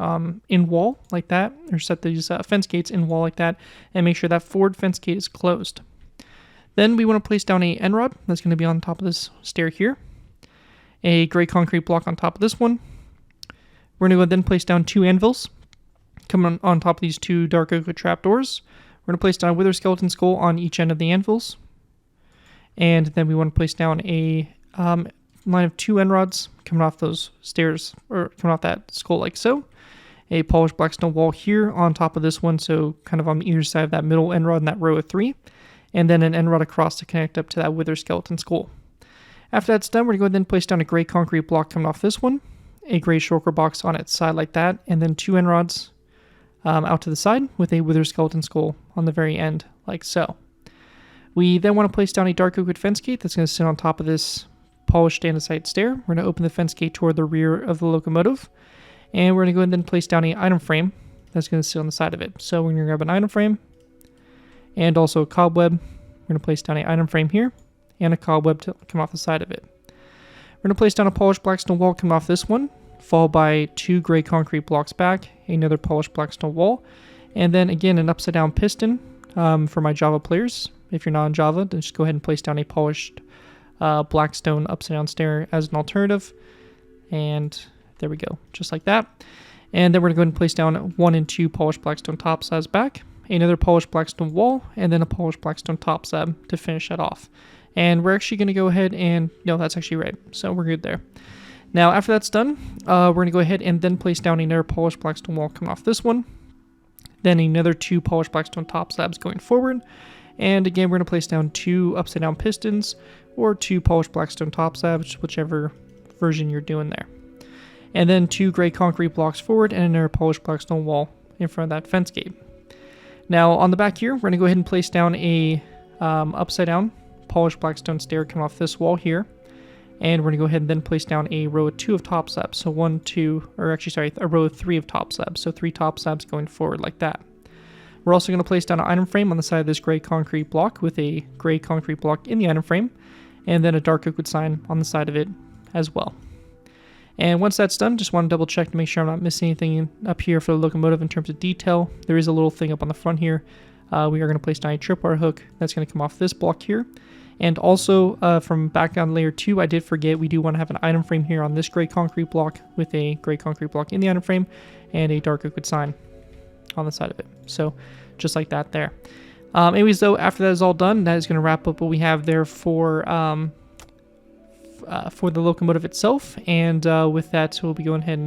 in wall like that, or set these fence gates in wall like that, and make sure that forward fence gate is closed. Then we want to place down a end rod that's going to be on top of this stair here, a gray concrete block on top of this one. We're going to go then place down 2 anvils coming on top of these 2 dark oak trapdoors. We're going to place down a wither skeleton skull on each end of the anvils, and then we want to place down a line of 2 end rods coming off those stairs, or coming off that skull like so. A polished black stone wall here on top of this one, so kind of on either side of that middle end rod in that row of 3. And then an end rod across to connect up to that wither skeleton skull. After that's done, we're going to go ahead and place down a gray concrete block coming off this one, a gray shulker box on its side like that, and then 2 end rods out to the side with a wither skeleton skull on the very end like so. We then want to place down a dark oak wood fence gate that's going to sit on top of this polished andesite stair. We're going to open the fence gate toward the rear of the locomotive, and we're going to go ahead and then place down an item frame that's going to sit on the side of it. So we're going to grab an item frame and also a cobweb. We're going to place down an item frame here and a cobweb to come off the side of it. We're going to place down a polished black stone wall coming off this one, followed by 2 gray concrete blocks back, another polished black stone wall, and then again an upside down piston for my Java players. If you're not in Java, then just go ahead and place down a polished black stone upside down stair as an alternative. And there we go, just like that. And then we're going to go ahead and place down 1 and 2 polished black stone top slabs back, another polished black stone wall, and then a polished black stone top slab to finish that off. And we're actually going to go ahead and, no, that's actually right. So we're good there. Now, after that's done, we're going to go ahead and then place down another polished black stone wall coming off this one. Then another 2 polished black stone top slabs going forward. And again, we're going to place down 2 upside down pistons or 2 polished black stone top slabs, whichever version you're doing there. And then 2 gray concrete blocks forward and another polished black stone wall in front of that fence gate. Now, on the back here, we're going to go ahead and place down a upside down polished black stone stair coming off this wall here. And we're going to go ahead and then place down a row of 2 of top slabs. So a row of 3 of top slabs. So 3 top slabs going forward like that. We're also going to place down an item frame on the side of this gray concrete block with a gray concrete block in the item frame. And then a dark oak wood sign on the side of it as well. And once that's done, just want to double check to make sure I'm not missing anything up here for the locomotive in terms of detail. There is a little thing up on the front here. We are going to place down a tripwire hook that's going to come off this block here. And also from back on layer 2, I did forget we do want to have an item frame here on this gray concrete block with a gray concrete block in the item frame and a dark oak wood sign on the side of it. So just like that there. Anyways, though, after that is all done, that is going to wrap up what we have there for the locomotive itself. And with that, we'll be going ahead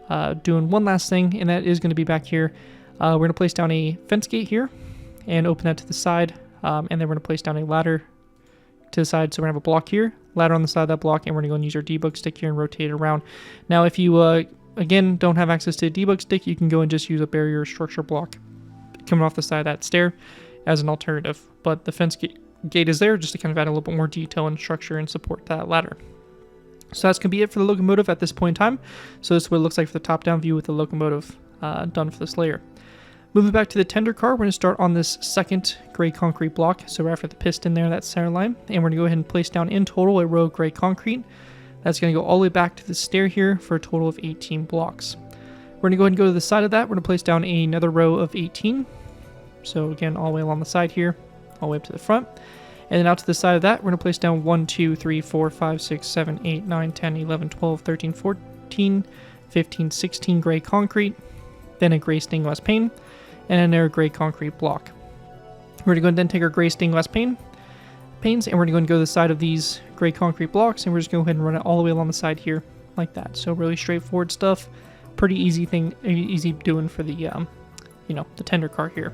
and doing one last thing, and that is going to be back here. We're going to place down a fence gate here and open that to the side, and then we're going to place down a ladder to the side. So we're going to have a block here, ladder on the side of that block, and we're going to go and use our debug stick here and rotate it around. Now, if you, again, don't have access to a debug stick, you can go and just use a barrier structure block coming off the side of that stair as an alternative. But the fence gate is there just to kind of add a little bit more detail and structure and support that ladder. So that's going to be it for the locomotive at this point in time. So this is what it looks like for the top-down view with the locomotive done for this layer. Moving back to the tender car, we're going to start on this second gray concrete block. So we're after the piston there, that center line. And we're going to go ahead and place down in total a row of gray concrete. That's going to go all the way back to the stair here for a total of 18 blocks. We're going to go ahead and go to the side of that. We're going to place down another row of 18. So again, all the way along the side here, all the way up to the front. And then out to the side of that, we're going to place down 1, 2, 3, 4, 5, 6, 7, 8, 9, 10, 11, 12, 13, 14, 15, 16 gray concrete. Then a gray stained glass pane. And another gray concrete block. We're going to go and then take our gray stained glass panes, and we're going to go and go to the side of these gray concrete blocks, and we're just going to go ahead and run it all the way along the side here, like that. So really straightforward stuff. Pretty easy doing for the, the tender car here.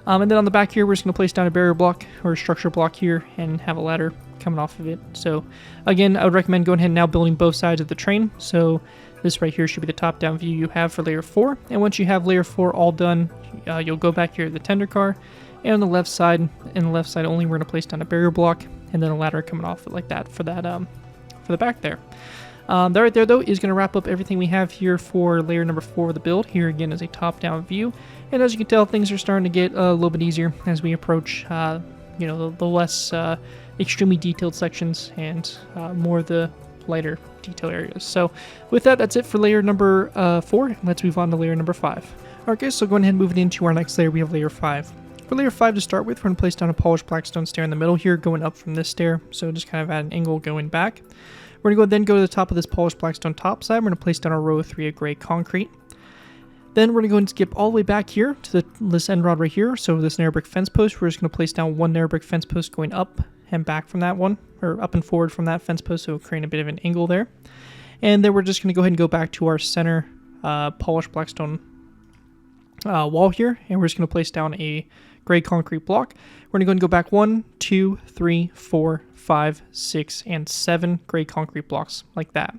And then on the back here, we're just going to place down a barrier block or a structure block here and have a ladder coming off of it. So again, I would recommend going ahead and now building both sides of the train. So this right here should be the top-down view you have for layer 4. And once you have layer 4 all done, you'll go back here to the tender car. And on the left side, only, we're going to place down a barrier block and then a ladder coming off it like that for the back there. That right there, though, is going to wrap up everything we have here for layer number 4 of the build. Here again is a top-down view. And as you can tell, things are starting to get a little bit easier as we approach, the less extremely detailed sections and more of the lighter detail areas. So with that, that's it for layer number 4. Let's move on to layer number 5. Okay, so going ahead and moving into our next layer, we have layer 5. For layer 5 to start with, we're going to place down a polished black stone stair in the middle here, going up from this stair. So just kind of at an angle going back. We're going to then go to the top of this polished black stone top side. We're going to place down a row of 3 of gray concrete. Then we're going to go and skip all the way back here to this end rod right here. So this narrow brick fence post, we're just going to place down 1 narrow brick fence post going up and back from that one, or up and forward from that fence post, so creating a bit of an angle there. And then we're just going to go ahead and go back to our center polished blackstone wall here, and we're just going to place down a gray concrete block. We're going to go ahead and go back 1, 2, 3, 4, 5, 6, and 7 gray concrete blocks like that.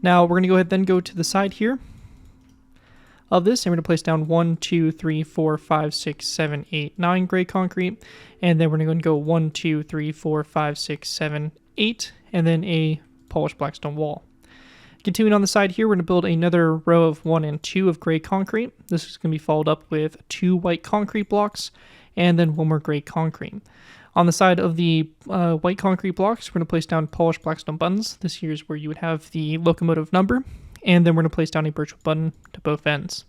Now we're going to go ahead and then go to the side here of this, and we're going to place down 1, 2, 3, 4, 5, 6, 7, 8, 9 gray concrete, and then we're going to go 1, 2, 3, 4, 5, 6, 7, 8, and then a polished blackstone wall. Continuing on the side here, we're going to build another row of 1 and 2 of gray concrete. This is going to be followed up with 2 white concrete blocks, and then 1 more gray concrete. On the side of the white concrete blocks, we're going to place down polished blackstone buttons. This here is where you would have the locomotive number, and then we're going to place down a birchwood button to both ends.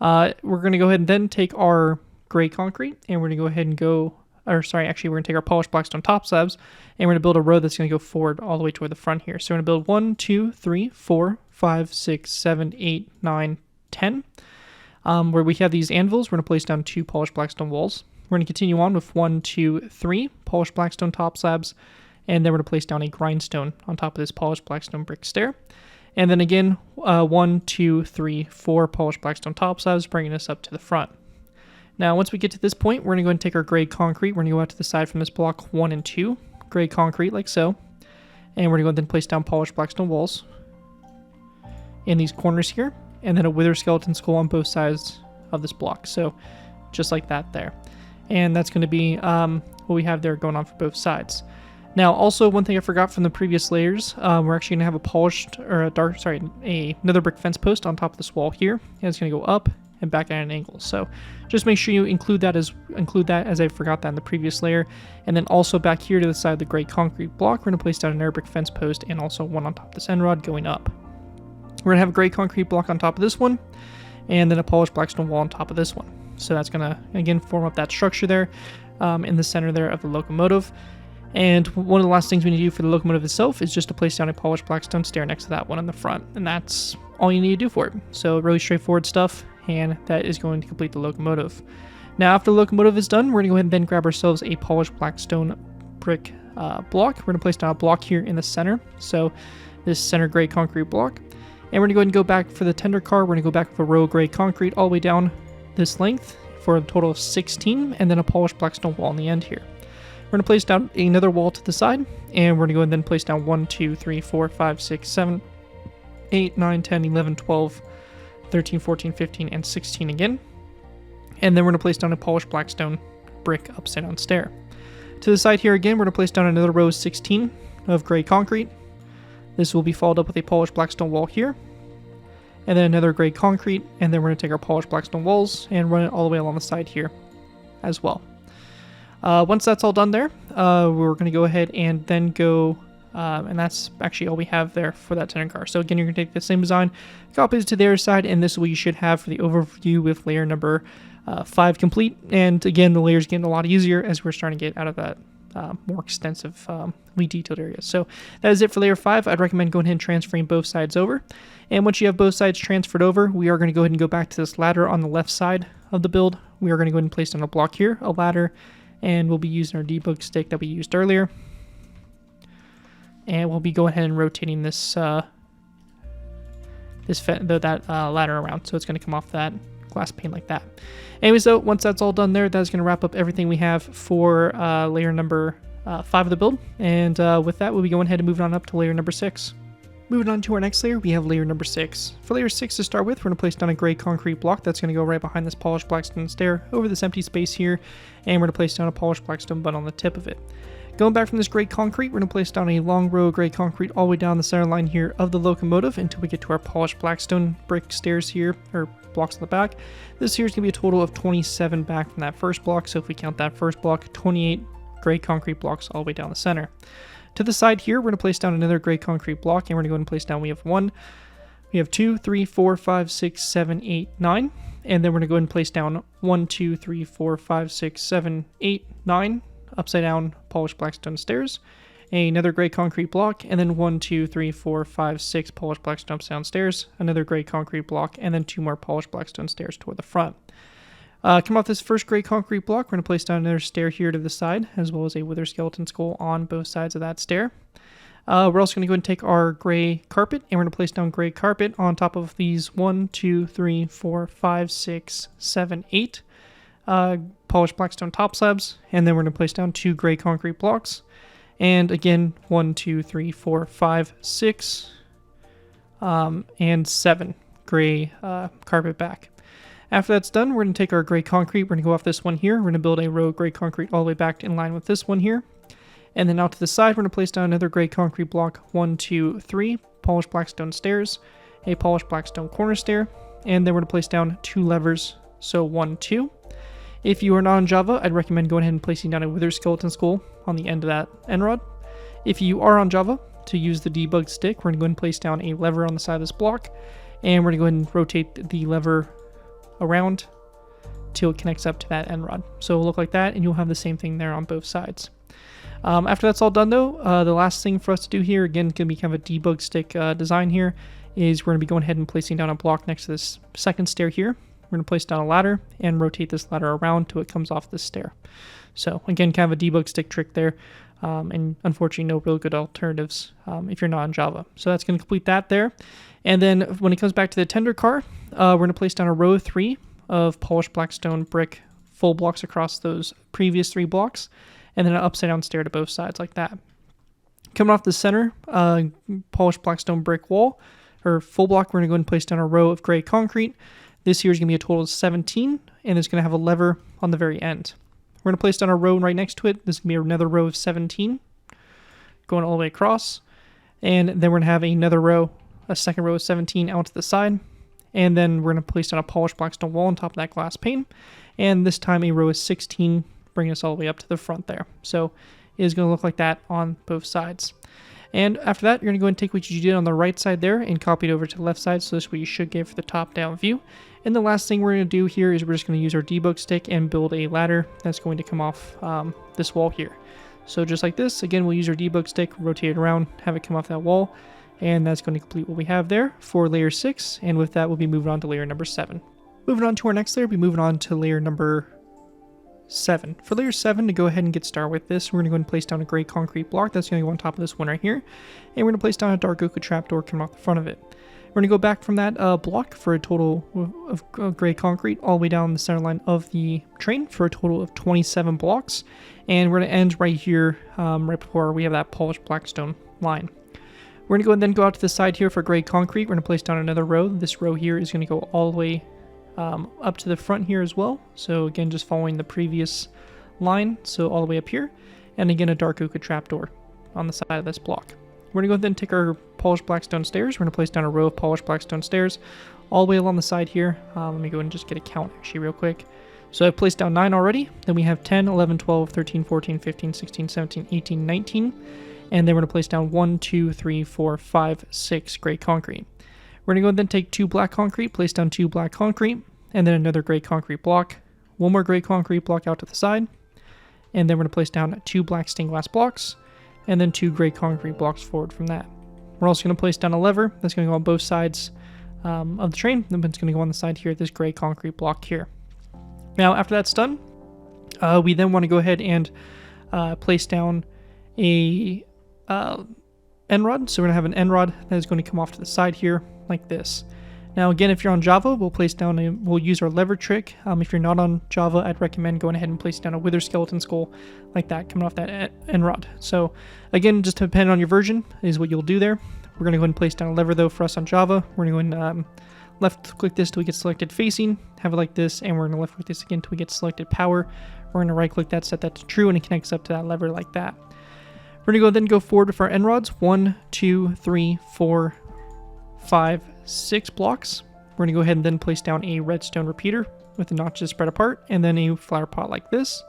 We're going to go ahead and then take our gray concrete, and we're going to go ahead and go, or sorry, actually we're going to take our polished blackstone top slabs, and we're going to build a row that's going to go forward all the way toward the front here. So we're going to build 1, 2, 3, 4, 5, 6, 7, 8, 9, 10. Where we have these anvils, we're going to place down 2 polished blackstone walls. We're going to continue on with 1, 2, 3 polished blackstone top slabs, and then we're going to place down a grindstone on top of this polished blackstone brick stair. And then again, 1, 2, 3, 4 polished blackstone top slabs, bringing us up to the front. Now, once we get to this point, we're going to go ahead and take our gray concrete. We're going to go out to the side from this block 1 and 2, gray concrete like so. And we're going to go ahead and place down polished blackstone walls in these corners here, and then a wither skeleton skull on both sides of this block. So just like that there. And that's going to be what we have there going on for both sides. Now, also one thing I forgot from the previous layers, we're actually going to have a polished, or another brick fence post on top of this wall here. And it's going to go up and back at an angle. So just make sure you include that as I forgot that in the previous layer. And then also back here to the side of the gray concrete block, we're going to place down another brick fence post and also one on top of this end rod going up. We're going to have a gray concrete block on top of this one, and then a polished blackstone wall on top of this one. So that's going to, again, form up that structure there in the center there of the locomotive. And one of the last things we need to do for the locomotive itself is just to place down a polished blackstone stair next to that one in the front. And that's all you need to do for it. So really straightforward stuff, and that is going to complete the locomotive. Now, after the locomotive is done, we're going to go ahead and then grab ourselves a polished blackstone brick block. We're going to place down a block here in the center. So this center gray concrete block. And we're going to go ahead and go back for the tender car. We're going to go back with a row of gray concrete all the way down this length for a total of 16, and then a polished blackstone wall on the end here. We're going to place down another wall to the side, and we're going to go and then place down 1, 2, 3, 4, 5, 6, 7, 8, 9, 10, 11, 12, 13, 14, 15, and 16 again. And then we're going to place down a polished blackstone brick upside down stair. To the side here again, we're going to place down another row of 16 of gray concrete. This will be followed up with a polished blackstone wall here, and then another gray concrete, and then we're going to take our polished blackstone walls and run it all the way along the side here as well. Once that's all done there, we're going to go ahead and then go, and that's actually all we have there for that tender car. So again, you're going to take the same design, copy it to the other side, and this is what you should have for the overview with layer number 5 complete. And again, the layers getting a lot easier as we're starting to get out of that more extensive detailed areas. So that is it for layer 5. I'd recommend going ahead and transferring both sides over. And once you have both sides transferred over, we are going to go ahead and go back to this ladder on the left side of the build. We are going to go ahead and place down a block here, a ladder, and we'll be using our debug stick that we used earlier. And we'll be going ahead and rotating this ladder around, so it's going to come off that glass pane like that. Anyways, though, once that's all done there, that's going to wrap up everything we have for layer number 5 of the build. And with that, we'll be going ahead and moving on up to layer number 6. Moving on to our next layer, we have layer number 6. For layer 6 to start with, we're going to place down a gray concrete block that's going to go right behind this polished blackstone stair over this empty space here, and we're going to place down a polished blackstone butt on the tip of it. Going back from this gray concrete, we're going to place down a long row of gray concrete all the way down the center line here of the locomotive until we get to our polished blackstone brick stairs here, or blocks on the back. This here is going to be a total of 27 back from that first block, so if we count that first block, 28 gray concrete blocks all the way down the center. To the side here, we're going to place down another gray concrete block, and we're going to go ahead and place down, we have 2, 3, 4, 5, 6, 7, 8, 9, and then we're going to go ahead and place down 1, 2, 3, 4, 5, 6, 7, 8, 9 upside down polished blackstone stairs, another gray concrete block, and then 1, 2, 3, 4, 5, 6 polished blackstone upside down stairs, another gray concrete block, and then 2 more polished blackstone stairs toward the front. Come off this first gray concrete block, we're going to place down another stair here to the side, as well as a wither skeleton skull on both sides of that stair. We're also going to go ahead and take our gray carpet, and we're going to place down gray carpet on top of these 1, 2, 3, 4, 5, 6, 7, 8 polished blackstone top slabs, and then we're going to place down 2 gray concrete blocks, and again 1, 2, 3, 4, 5, 6, and 7 gray carpet back. After that's done, we're going to take our gray concrete, we're going to go off this one here, we're going to build a row of gray concrete all the way back in line with this one here. And then out to the side, we're going to place down another gray concrete block, 1, 2, 3, polished blackstone stairs, a polished blackstone corner stair, and then we're going to place down 2 levers, so 1, 2. If you are not on Java, I'd recommend going ahead and placing down a wither skeleton skull on the end of that end rod. If you are on Java, to use the debug stick, we're going to go ahead and place down a lever on the side of this block, and we're going to go ahead and rotate the lever around till it connects up to that end rod. So it'll look like that, and you'll have the same thing there on both sides. After that's all done though, the last thing for us to do here, again, going to be kind of a debug stick design here, is we're going to be going ahead and placing down a block next to this second stair here. We're going to place down a ladder and rotate this ladder around till it comes off this stair. So again, kind of a debug stick trick there, and unfortunately no real good alternatives if you're not on Java. So that's going to complete that there. And then when it comes back to the tender car, we're going to place down a row of 3 of polished blackstone brick full blocks across those previous 3 blocks, and then an upside down stair to both sides like that. Coming off the center polished blackstone brick wall, or full block, we're going to go ahead and place down a row of gray concrete. This here is going to be a total of 17, and it's going to have a lever on the very end. We're going to place down a row right next to it. This is going to be another row of 17 going all the way across, and then we're going to have another row, a second row of 17 out to the side, and then we're going to place down a polished blackstone wall on top of that glass pane, and this time a row of 16, bringing us all the way up to the front there. So it is going to look like that on both sides. And after that, you're going to go ahead and take what you did on the right side there and copy it over to the left side, so this is what you should get for the top-down view. And the last thing we're going to do here is we're just going to use our debug stick and build a ladder that's going to come off this wall here. So just like this, again, we'll use our debug stick, rotate it around, have it come off that wall, and that's going to complete what we have there for layer 6, and with that, we'll be moving on to layer number 7. Moving on to our next layer, we'll be moving on to layer number 7. For layer 7, to go ahead and get started with this, we're going to go ahead and place down a gray concrete block that's going to go on top of this one right here, and we're going to place down a dark oak trapdoor coming off the front of it. We're going to go back from that block for a total of gray concrete all the way down the center line of the train for a total of 27 blocks, and we're going to end right here, right before we have that polished blackstone line. We're going to go and then go out to the side here for gray concrete. We're going to place down another row. This row here is going to go all the way up to the front here as well. So again, just following the previous line, so all the way up here, and again a dark oak trapdoor on the side of this block. We're going to go ahead and take our polished blackstone stairs. We're going to place down a row of polished blackstone stairs all the way along the side here. Let me go ahead and just get a count actually real quick. So I've placed down 9 already. Then we have 10, 11, 12, 13, 14, 15, 16, 17, 18, 19. And then we're going to place down 1, 2, 3, 4, 5, 6 gray concrete. We're going to go ahead and then take 2 black concrete, place down 2 black concrete, and then another gray concrete block. 1 more gray concrete block out to the side. And then we're going to place down 2 black stained glass blocks, and then 2 gray concrete blocks forward from that. We're also going to place down a lever that's going to go on both sides of the train. Then it's going to go on the side here, this gray concrete block here. Now, after that's done, we then want to go ahead and place down a end rod. So we're going to have an end rod that is going to come off to the side here like this. Now, again, if you're on Java, we'll use our lever trick. If you're not on Java, I'd recommend going ahead and placing down a wither skeleton skull like that, coming off that end rod. So, again, just depending on your version is what you'll do there. We're going to go ahead and place down a lever, though, for us on Java. We're going to go and left-click this till we get selected facing, have it like this, and we're going to left-click this again till we get selected power. We're going to right-click that, set that to true, and it connects up to that lever like that. We're going to go forward with our end rods. 1, 2, 3, 4, 5, 6 blocks. We're going to go ahead and then place down a redstone repeater with the notches spread apart, and then a flower pot like this.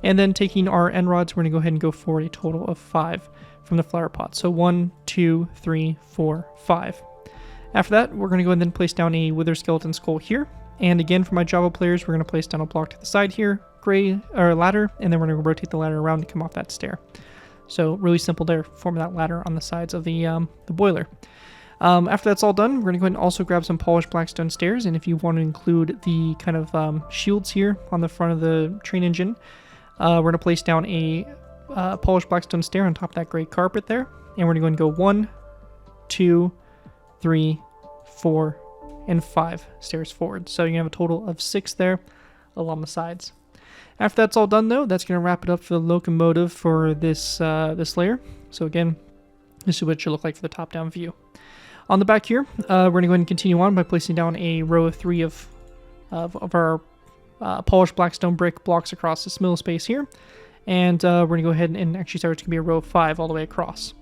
And then taking our end rods, we're going to go ahead and go forward a total of 5 from the flower pot. So 1, 2, 3, 4, 5. After that, we're going to go ahead and then place down a wither skeleton skull here. And again, for my Java players, we're going to place down a block to the side here, ladder, and then we're going to rotate the ladder around to come off that stair. So really simple there, forming that ladder on the sides of the boiler. After that's all done, we're going to go ahead and also grab some polished blackstone stairs, and if you want to include the kind of shields here on the front of the train engine, we're going to place down a polished blackstone stair on top of that gray carpet there, and we're going to go and go 1, 2, 3, 4, and 5 stairs forward. So you have a total of 6 there along the sides. After that's all done though, that's going to wrap it up for the locomotive for this this layer. So again, this is what it should look like for the top-down view. On the back here, we're going to go ahead and continue on by placing down a row of 3 of our polished blackstone brick blocks across this middle space here. And we're going to go ahead and actually start, it's going to be a row of 5 all the way across.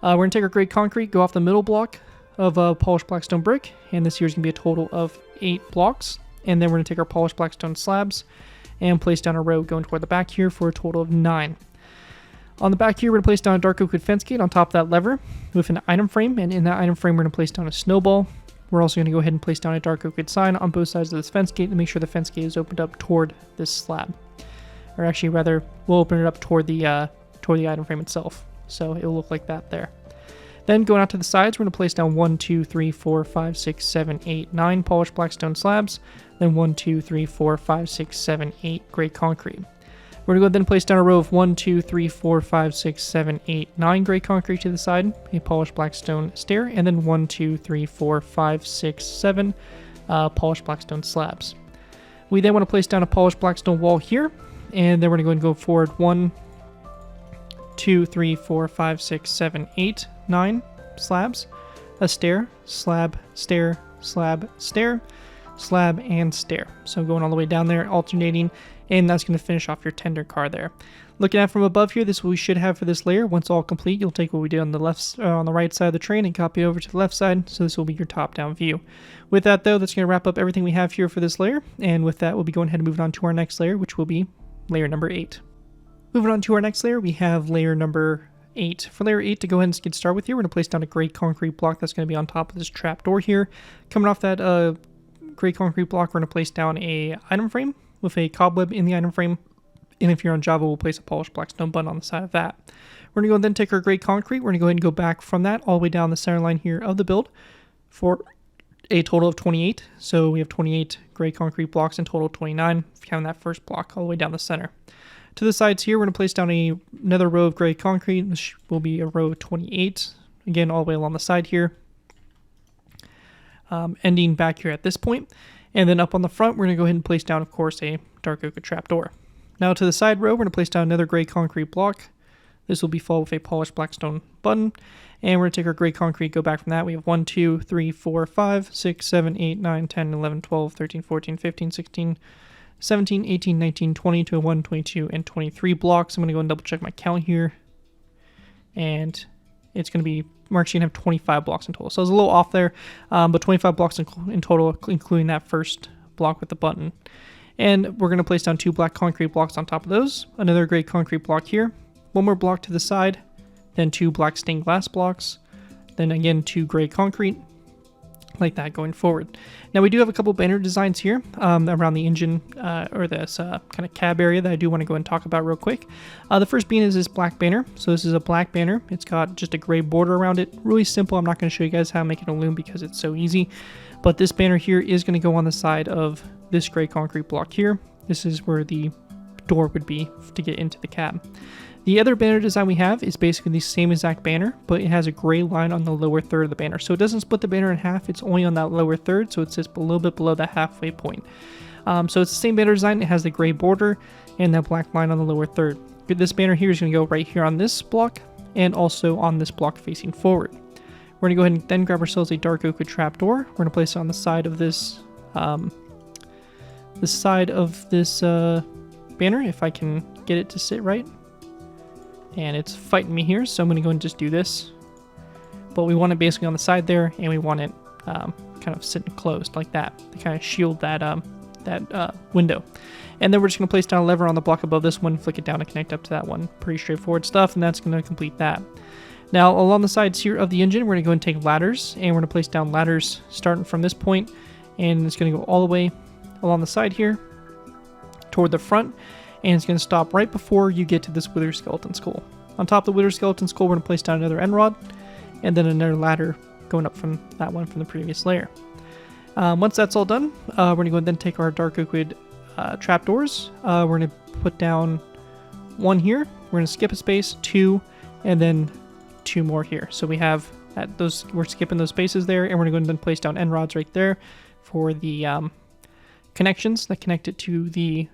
We're going to take our gray concrete, go off the middle block of polished blackstone brick, and this here is going to be a total of 8 blocks. And then we're going to take our polished blackstone slabs and place down a row going toward the back here for a total of 9. On the back here, we're going to place down a dark oak wood fence gate on top of that lever with an item frame, and in that item frame, we're going to place down a snowball. We're also going to go ahead and place down a dark oak wood sign on both sides of this fence gate to make sure the fence gate is opened up toward this slab. Or actually, rather, we'll open it up toward the item frame itself. So it will look like that there. Then going out to the sides, we're going to place down 1, 2, 3, 4, 5, 6, 7, 8, 9 polished blackstone slabs. Then 1, 2, 3, 4, 5, 6, 7, 8 gray concrete. We're going to go ahead and place down a row of 1, 2, 3, 4, 5, 6, 7, 8, 9 gray concrete to the side, a polished blackstone stair, and then 1, 2, 3, 4, 5, 6, 7 polished blackstone slabs. We then want to place down a polished blackstone wall here, and then we're going to go ahead and go forward 1, 2, 3, 4, 5, 6, 7, 8, 9 slabs, a stair, slab, stair, slab, stair, slab, and stair. So going all the way down there, alternating, and that's going to finish off your tender car there. Looking at from above here, this is what we should have for this layer. Once all complete, you'll take what we did on the on the right side of the train and copy it over to the left side, so this will be your top-down view. With that though, that's going to wrap up everything we have here for this layer, and with that, we'll be going ahead and moving on to our next layer, which will be layer number 8. Moving on to our next layer, we have layer number 8. For layer 8, to go ahead and get started with here, we're going to place down a gray concrete block that's going to be on top of this trap door here. Coming off that gray concrete block, we're going to place down a item frame with a cobweb in the item frame, and if you're on Java, we'll place a polished blackstone button on the side of that. We're going to go and then take our gray concrete, we're going to go ahead and go back from that all the way down the center line here of the build for a total of 28. So we have 28 gray concrete blocks in total, 29, if you count that first block all the way down the center. To the sides here, we're going to place down another row of gray concrete, which will be a row of 28, again all the way along the side here, ending back here at this point. And then up on the front, we're going to go ahead and place down, of course, a dark oak trapdoor. Now to the side row, we're going to place down another gray concrete block. This will be followed with a polished blackstone button. And we're going to take our gray concrete, go back from that. We have 1, 2, 3, 4, 5, 6, 7, 8, 9, 10, 11, 12, 13, 14, 15, 16, 17, 18, 19, 20, 21, 22, and 23 blocks. I'm going to go and double check my count here. And it's going to be, we're actually going to have 25 blocks in total. So I was a little off there, but 25 blocks in total, including that first block with the button. And we're going to place down 2 black concrete blocks on top of those, another gray concrete block here, 1 more block to the side, then 2 black stained glass blocks, then again 2 gray concrete, like that going forward. Now we do have a couple banner designs here around the engine or this kind of cab area that I do want to go and talk about real quick. The first being is this black banner. So this is a black banner. It's got just a gray border around it. Really simple. I'm not going to show you guys how to make it a loom because it's so easy. But this banner here is going to go on the side of this gray concrete block here. This is where the door would be to get into the cab. The other banner design we have is basically the same exact banner, but it has a gray line on the lower third of the banner. So it doesn't split the banner in half, it's only on that lower third, so it sits a little bit below the halfway point. So it's the same banner design, it has the gray border and that black line on the lower third. This banner here is going to go right here on this block and also on this block facing forward. We're going to go ahead and then grab ourselves a dark oak trapdoor. We're going to place it on the side of this banner, if I can get it to sit right. And it's fighting me here, so I'm going to go and just do this. But we want it basically on the side there, and we want it kind of sitting closed like that to kind of shield that window. And then we're just going to place down a lever on the block above this one, flick it down to connect up to that one. Pretty straightforward stuff, and that's going to complete that. Now along the sides here of the engine, we're going to go and take ladders, and we're going to place down ladders starting from this point, and it's going to go all the way along the side here toward the front. And it's going to stop right before you get to this wither skeleton skull. On top of the wither skeleton skull, we're going to place down another end rod, and then another ladder going up from that one from the previous layer. Once that's all done, we're going to go and then take our dark liquid trapdoors. We're going to put down 1 here. We're going to skip a space, 2, and then 2 more here. So we have those. We're skipping those spaces there, and we're going to go and then place down end rods right there for the connections that connect it to the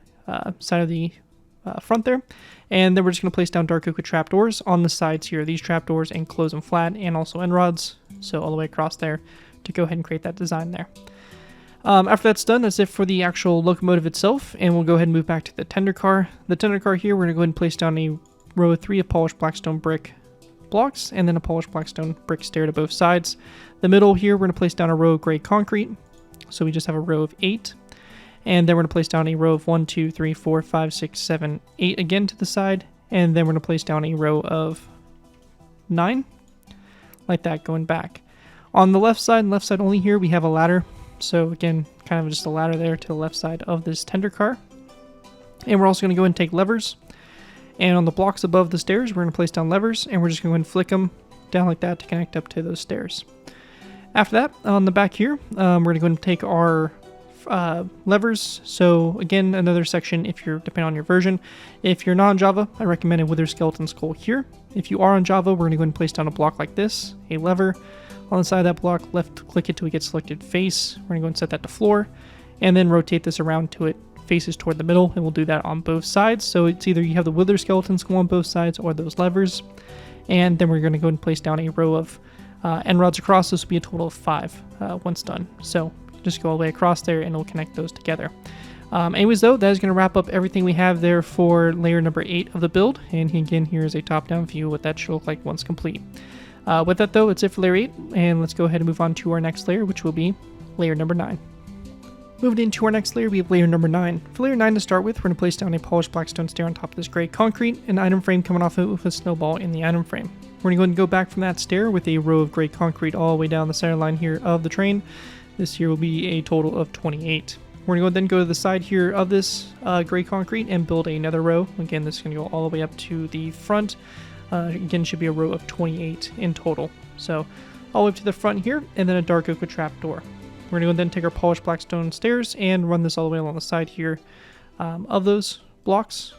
side of the front there. And then we're just going to place down dark liquid trapdoors on the sides here, these trapdoors, and close them flat, and also end rods, so all the way across there, to go ahead and create that design there. After that's done, that's it for the actual locomotive itself, and we'll go ahead and move back to the tender car. The tender car here, we're going to go ahead and place down a row of 3 of polished blackstone brick blocks, and then a polished blackstone brick stair to both sides. The middle here, we're going to place down a row of gray concrete, so we just have a row of 8. And then we're going to place down a row of 1, 2, 3, 4, 5, 6, 7, 8 again to the side. And then we're going to place down a row of 9, like that, going back. On the left side and left side only here, we have a ladder. So again, kind of just a ladder there to the left side of this tender car. And we're also going to go and take levers. And on the blocks above the stairs, we're going to place down levers. And we're just going to go and flick them down like that to connect up to those stairs. After that, on the back here, we're going to go and take our levers. So again, another section if you're depending on your version. If you're not on Java, I recommend a wither skeleton skull here. If you are on Java, we're going to go and place down a block like this, a lever. On the side of that block, left click it till we get selected face. We're going to go and set that to floor, and then rotate this around till it faces toward the middle, and we'll do that on both sides. So it's either you have the wither skeleton skull on both sides or those levers. And then we're going to go and place down a row of end rods across. This will be a total of 5 once done. So just go all the way across there and it'll connect those together. Anyways though, that is going to wrap up everything we have there for layer number 8 of the build. And again, here is a top-down view of what that should look like once complete. With that though, it's it for layer 8, and let's go ahead and move on to our next layer, which will be layer number 9. Moving into our next layer, we have layer number 9. For layer 9 to start with, we're going to place down a polished blackstone stair on top of this gray concrete, an item frame coming off of it with a snowball in the item frame. We're going to go ahead and go back from that stair with a row of gray concrete all the way down the center line here of the train. This here will be a total of 28. We're going to then go to the side here of this gray concrete and build another row. Again, this is going to go all the way up to the front. Again, should be a row of 28 in total. So all the way up to the front here, and then a dark oak with trap door. We're going to go then take our polished blackstone stairs and run this all the way along the side here of those blocks.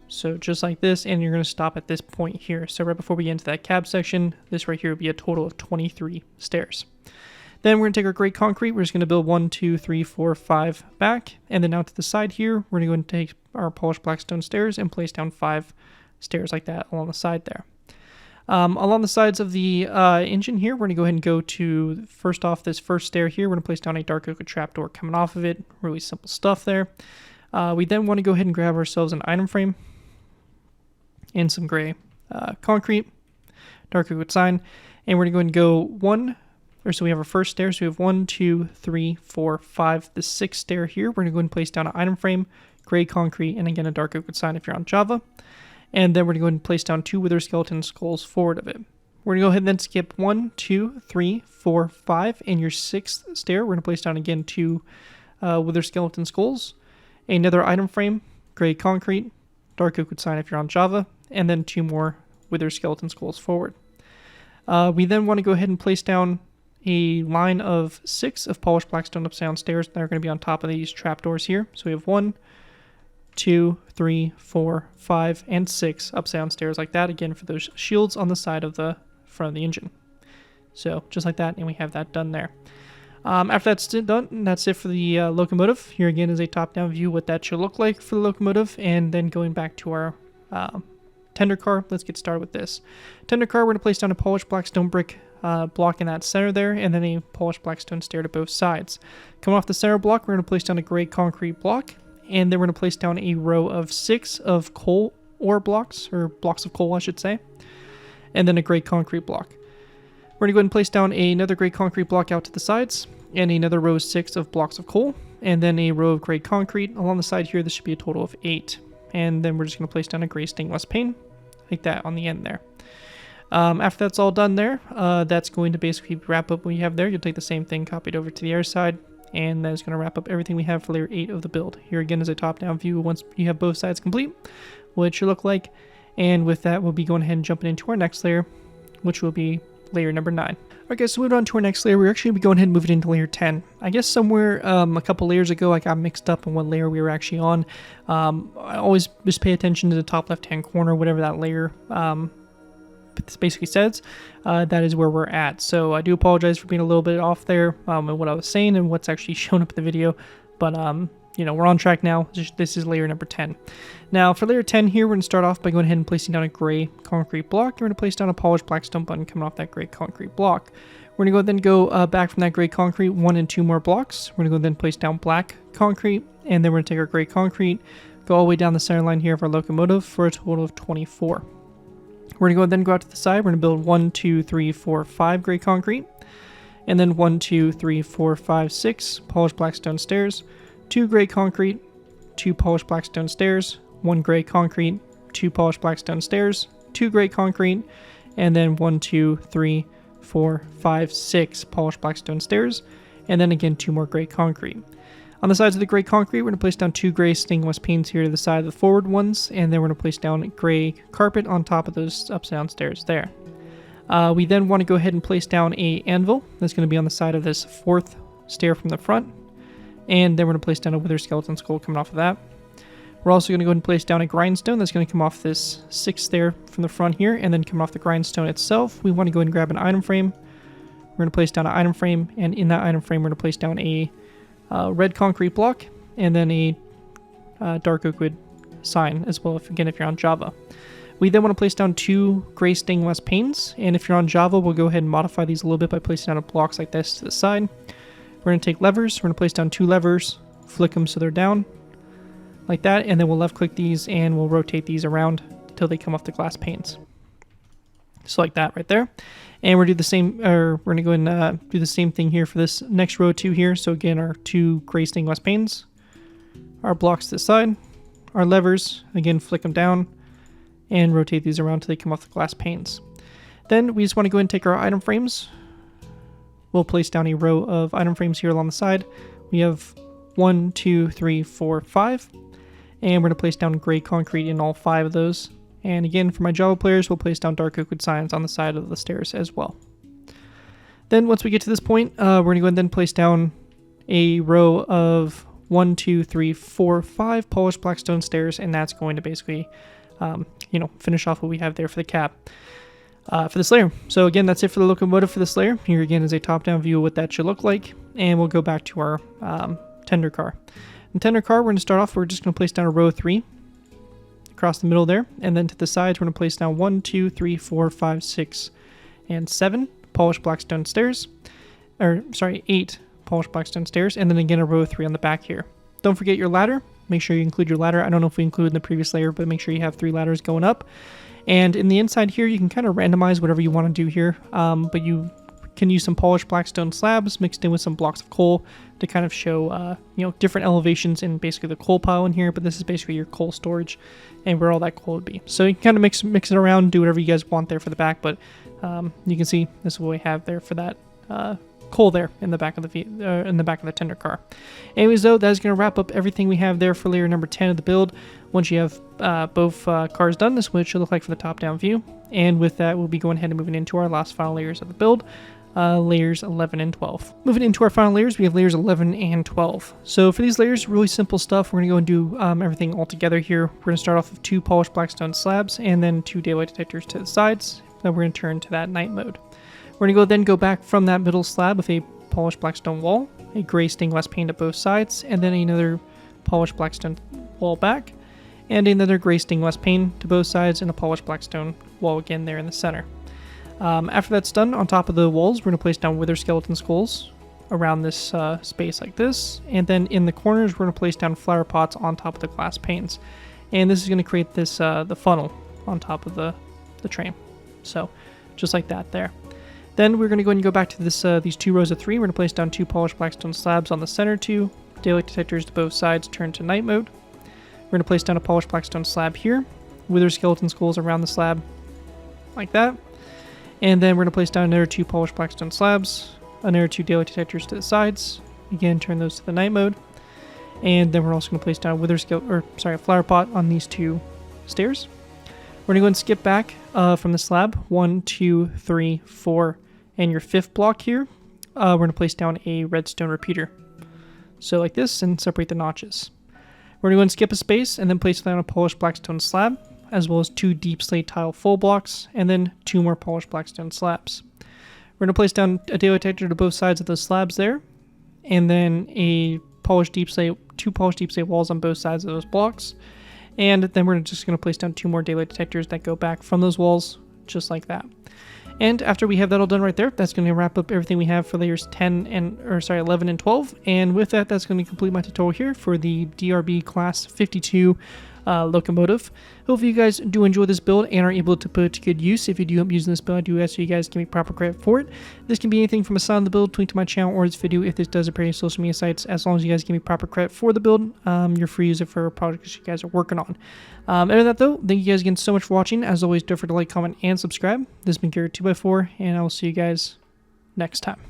So just like this, and you're going to stop at this point here. So right before we get into that cab section, this right here would be a total of 23 stairs. Then we're going to take our gray concrete. We're just going to build 1, 2, 3, 4, 5 back. And then out to the side here, we're going to go and take our polished blackstone stairs and place down 5 stairs like that along the side there. Along the sides of the engine here, we're going to go ahead and go to, first off, this first stair here. We're going to place down a dark oak trapdoor coming off of it. Really simple stuff there. We then want to go ahead and grab ourselves an item frame and some gray concrete, dark oak sign, and we're going to go so we have our first stair. So we have 1, 2, 3, 4, 5, the 6th stair here. We're going to go ahead and place down an item frame, gray concrete, and again a dark oak sign if you're on Java. And then we're going to go ahead and place down 2 wither skeleton skulls forward of it. We're going to go ahead and then skip 1, 2, 3, 4, 5. And your 6th stair, we're going to place down again 2 wither skeleton skulls, another item frame, gray concrete, dark oak sign if you're on Java, and then 2 more wither skeleton skulls forward. We then want to go ahead and place down a line of 6 of polished blackstone upside down stairs that are going to be on top of these trapdoors here. So we have 1, 2, 3, 4, 5, and 6 upside down stairs like that, again for those shields on the side of the front of the engine. So just like that, and we have that done there. After that's done, that's it for the locomotive. Here again is a top-down view what that should look like for the locomotive, and then going back to our tender car, let's get started with this. Tender car, we're going to place down a polished blackstone brick block in that center there, and then a polished blackstone stair to both sides. Coming off the center block, we're going to place down a gray concrete block, and then we're going to place down a row of 6 of coal ore blocks, or blocks of coal I should say, and then a gray concrete block. We're going to go ahead and place down another gray concrete block out to the sides, and another row of 6 of blocks of coal, and then a row of gray concrete. Along the side here, this should be a total of 8. And then we're just going to place down a gray stained glass pane, like that on the end there. After that's all done there, that's going to basically wrap up what you have there. You'll take the same thing, copy it over to the other side, and that is going to wrap up everything we have for layer 8 of the build. Here again is a top-down view once you have both sides complete, what it should look like. And with that, we'll be going ahead and jumping into our next layer, which will be layer number 9. Okay, so moving on to our next layer, we're actually going to be going ahead and moving into layer 10. I guess somewhere a couple layers ago I got mixed up on what layer we were actually on. I always just pay attention to the top left-hand corner, whatever that layer basically says. That is where we're at. So I do apologize for being a little bit off there in what I was saying and what's actually shown up in the video. But, you know, we're on track now. This is layer number 10. Now, for layer 10 here, we're going to start off by going ahead and placing down a gray concrete block. We're going to place down a polished black stone button coming off that gray concrete block. We're going to go back from that gray concrete 1 and 2 more blocks. We're going to go then place down black concrete, and then we're going to take our gray concrete, go all the way down the center line here of our locomotive for a total of 24. We're going to then go out to the side. We're going to build 1, 2, 3, 4, 5 gray concrete, and then 1, 2, 3, 4, 5, 6 polished black stone stairs, 2 gray concrete, 2 polished black stone stairs, 1 gray concrete, 2 polished black stone stairs, 2 gray concrete, and then 1, 2, 3, 4, 5, 6 polished black stone stairs, and then again 2 more gray concrete. On the sides of the gray concrete, we're going to place down 2 gray stained glass panes here to the side of the forward ones, and then we're going to place down gray carpet on top of those upside down stairs there. We then want to go ahead and place down a anvil that's going to be on the side of this 4th stair from the front, and then we're going to place down a wither skeleton skull coming off of that. We're also going to go ahead and place down a grindstone that's going to come off this 6th stair from the front here, and then come off the grindstone itself. We want to go ahead and grab an item frame. We're going to place down an item frame, and in that item frame, we're going to place down a red concrete block, and then a dark oak wood sign as well, if you're on Java. We then want to place down 2 gray stained glass panes, and if you're on Java, we'll go ahead and modify these a little bit by placing down blocks like this to the side. We're going to take levers. We're going to place down 2 levers, flick them so they're down, like that, and then we'll left click these and we'll rotate these around until they come off the glass panes. Just like that right there. And we're going to do the same, or we're going to go and do the same thing here for this next row 2 here. So again, our 2 gray stained glass panes, our blocks to the side, our levers, again, flick them down and rotate these around until they come off the glass panes. Then we just want to go ahead and take our item frames. We'll place down a row of item frames here along the side. We have 1, 2, 3, 4, 5. And we're going to place down gray concrete in all 5 of those. And again, for my Java players, we'll place down dark oak wood signs on the side of the stairs as well. Then once we get to this point, we're going to go ahead and then place down a row of 1, 2, 3, 4, 5 polished black stone stairs, and that's going to basically, finish off what we have there for the cap for this layer. So again, that's it for the locomotive for this layer. Here again is a top-down view of what that should look like, and we'll go back to our tender car. In tender car, we're going to start off, we're just going to place down a row 3 across the middle there, and then to the sides, we're going to place down 1, 2, 3, 4, 5, 6, and 7 polished black stone stairs, 8 polished black stone stairs, and then again a row 3 on the back here. Don't forget your ladder. Make sure you include your ladder. I don't know if we included in the previous layer, but make sure you have 3 ladders going up. And in the inside here, you can kind of randomize whatever you want to do here, but you can use some polished black stone slabs mixed in with some blocks of coal to kind of show, different elevations in basically the coal pile in here. But this is basically your coal storage and where all that coal would be. So you can kind of mix it around, do whatever you guys want there for the back. But you can see this is what we have there for that coal there in the back of the tender car. Anyways, though, that is going to wrap up everything we have there for layer number 10 of the build. Once you have both cars done, this is what it should look like for the top-down view. And with that, we'll be going ahead and moving into our last final layers of the build. Layers 11 and 12. Moving into our final layers, we have layers 11 and 12. So for these layers, really simple stuff. We're going to go and do everything all together here. We're going to start off with 2 polished blackstone slabs and then 2 daylight detectors to the sides. Then we're going to turn to that night mode. We're going to go back from that middle slab with a polished blackstone wall, a gray stained glass pane at both sides, and then another polished blackstone wall back, and another gray stained glass pane to both sides, and a polished blackstone wall again there in the center. After that's done, on top of the walls, we're going to place down wither skeleton skulls around this space like this, and then in the corners, we're going to place down flower pots on top of the glass panes. And this is going to create this the funnel on top of the train. So, just like that there. Then we're going to go ahead and go back to this these 2 rows of 3. We're going to place down 2 polished blackstone slabs on the center 2, daylight detectors to both sides, turn to night mode. We're going to place down a polished blackstone slab here, wither skeleton skulls around the slab, like that. And then we're going to place down another 2 polished blackstone slabs, another 2 daylight detectors to the sides. Again, turn those to the night mode. And then we're also going to place down a flower pot on these 2 stairs. We're gonna go and skip back from the slab, 1, 2, 3, 4, and your 5th block here. We're gonna place down a redstone repeater. So like this, and separate the notches. We're gonna go and skip a space, and then place down a polished blackstone slab, as well as 2 deep slate tile full blocks, and then 2 more polished blackstone slabs. We're gonna place down a daylight detector to both sides of those slabs there, and then a polished deep slate, 2 polished deep slate walls on both sides of those blocks. And then we're just going to place down 2 more daylight detectors that go back from those walls, just like that. And after we have that all done right there, that's going to wrap up everything we have for layers 11 and 12. And with that, that's going to complete my tutorial here for the DRB Class 52 Locomotive. Hopefully you guys do enjoy this build and are able to put it to good use. If you do end up using this build, I do ask you guys give me proper credit for it. This can be anything from a side of the build, link to my channel, or this video if this does appear in social media sites. As long as you guys give me proper credit for the build, you're free to use it for projects you guys are working on. Other than that though, thank you guys again so much for watching. As always, don't forget to like, comment, and subscribe. This has been Garrett 2x4, and I will see you guys next time.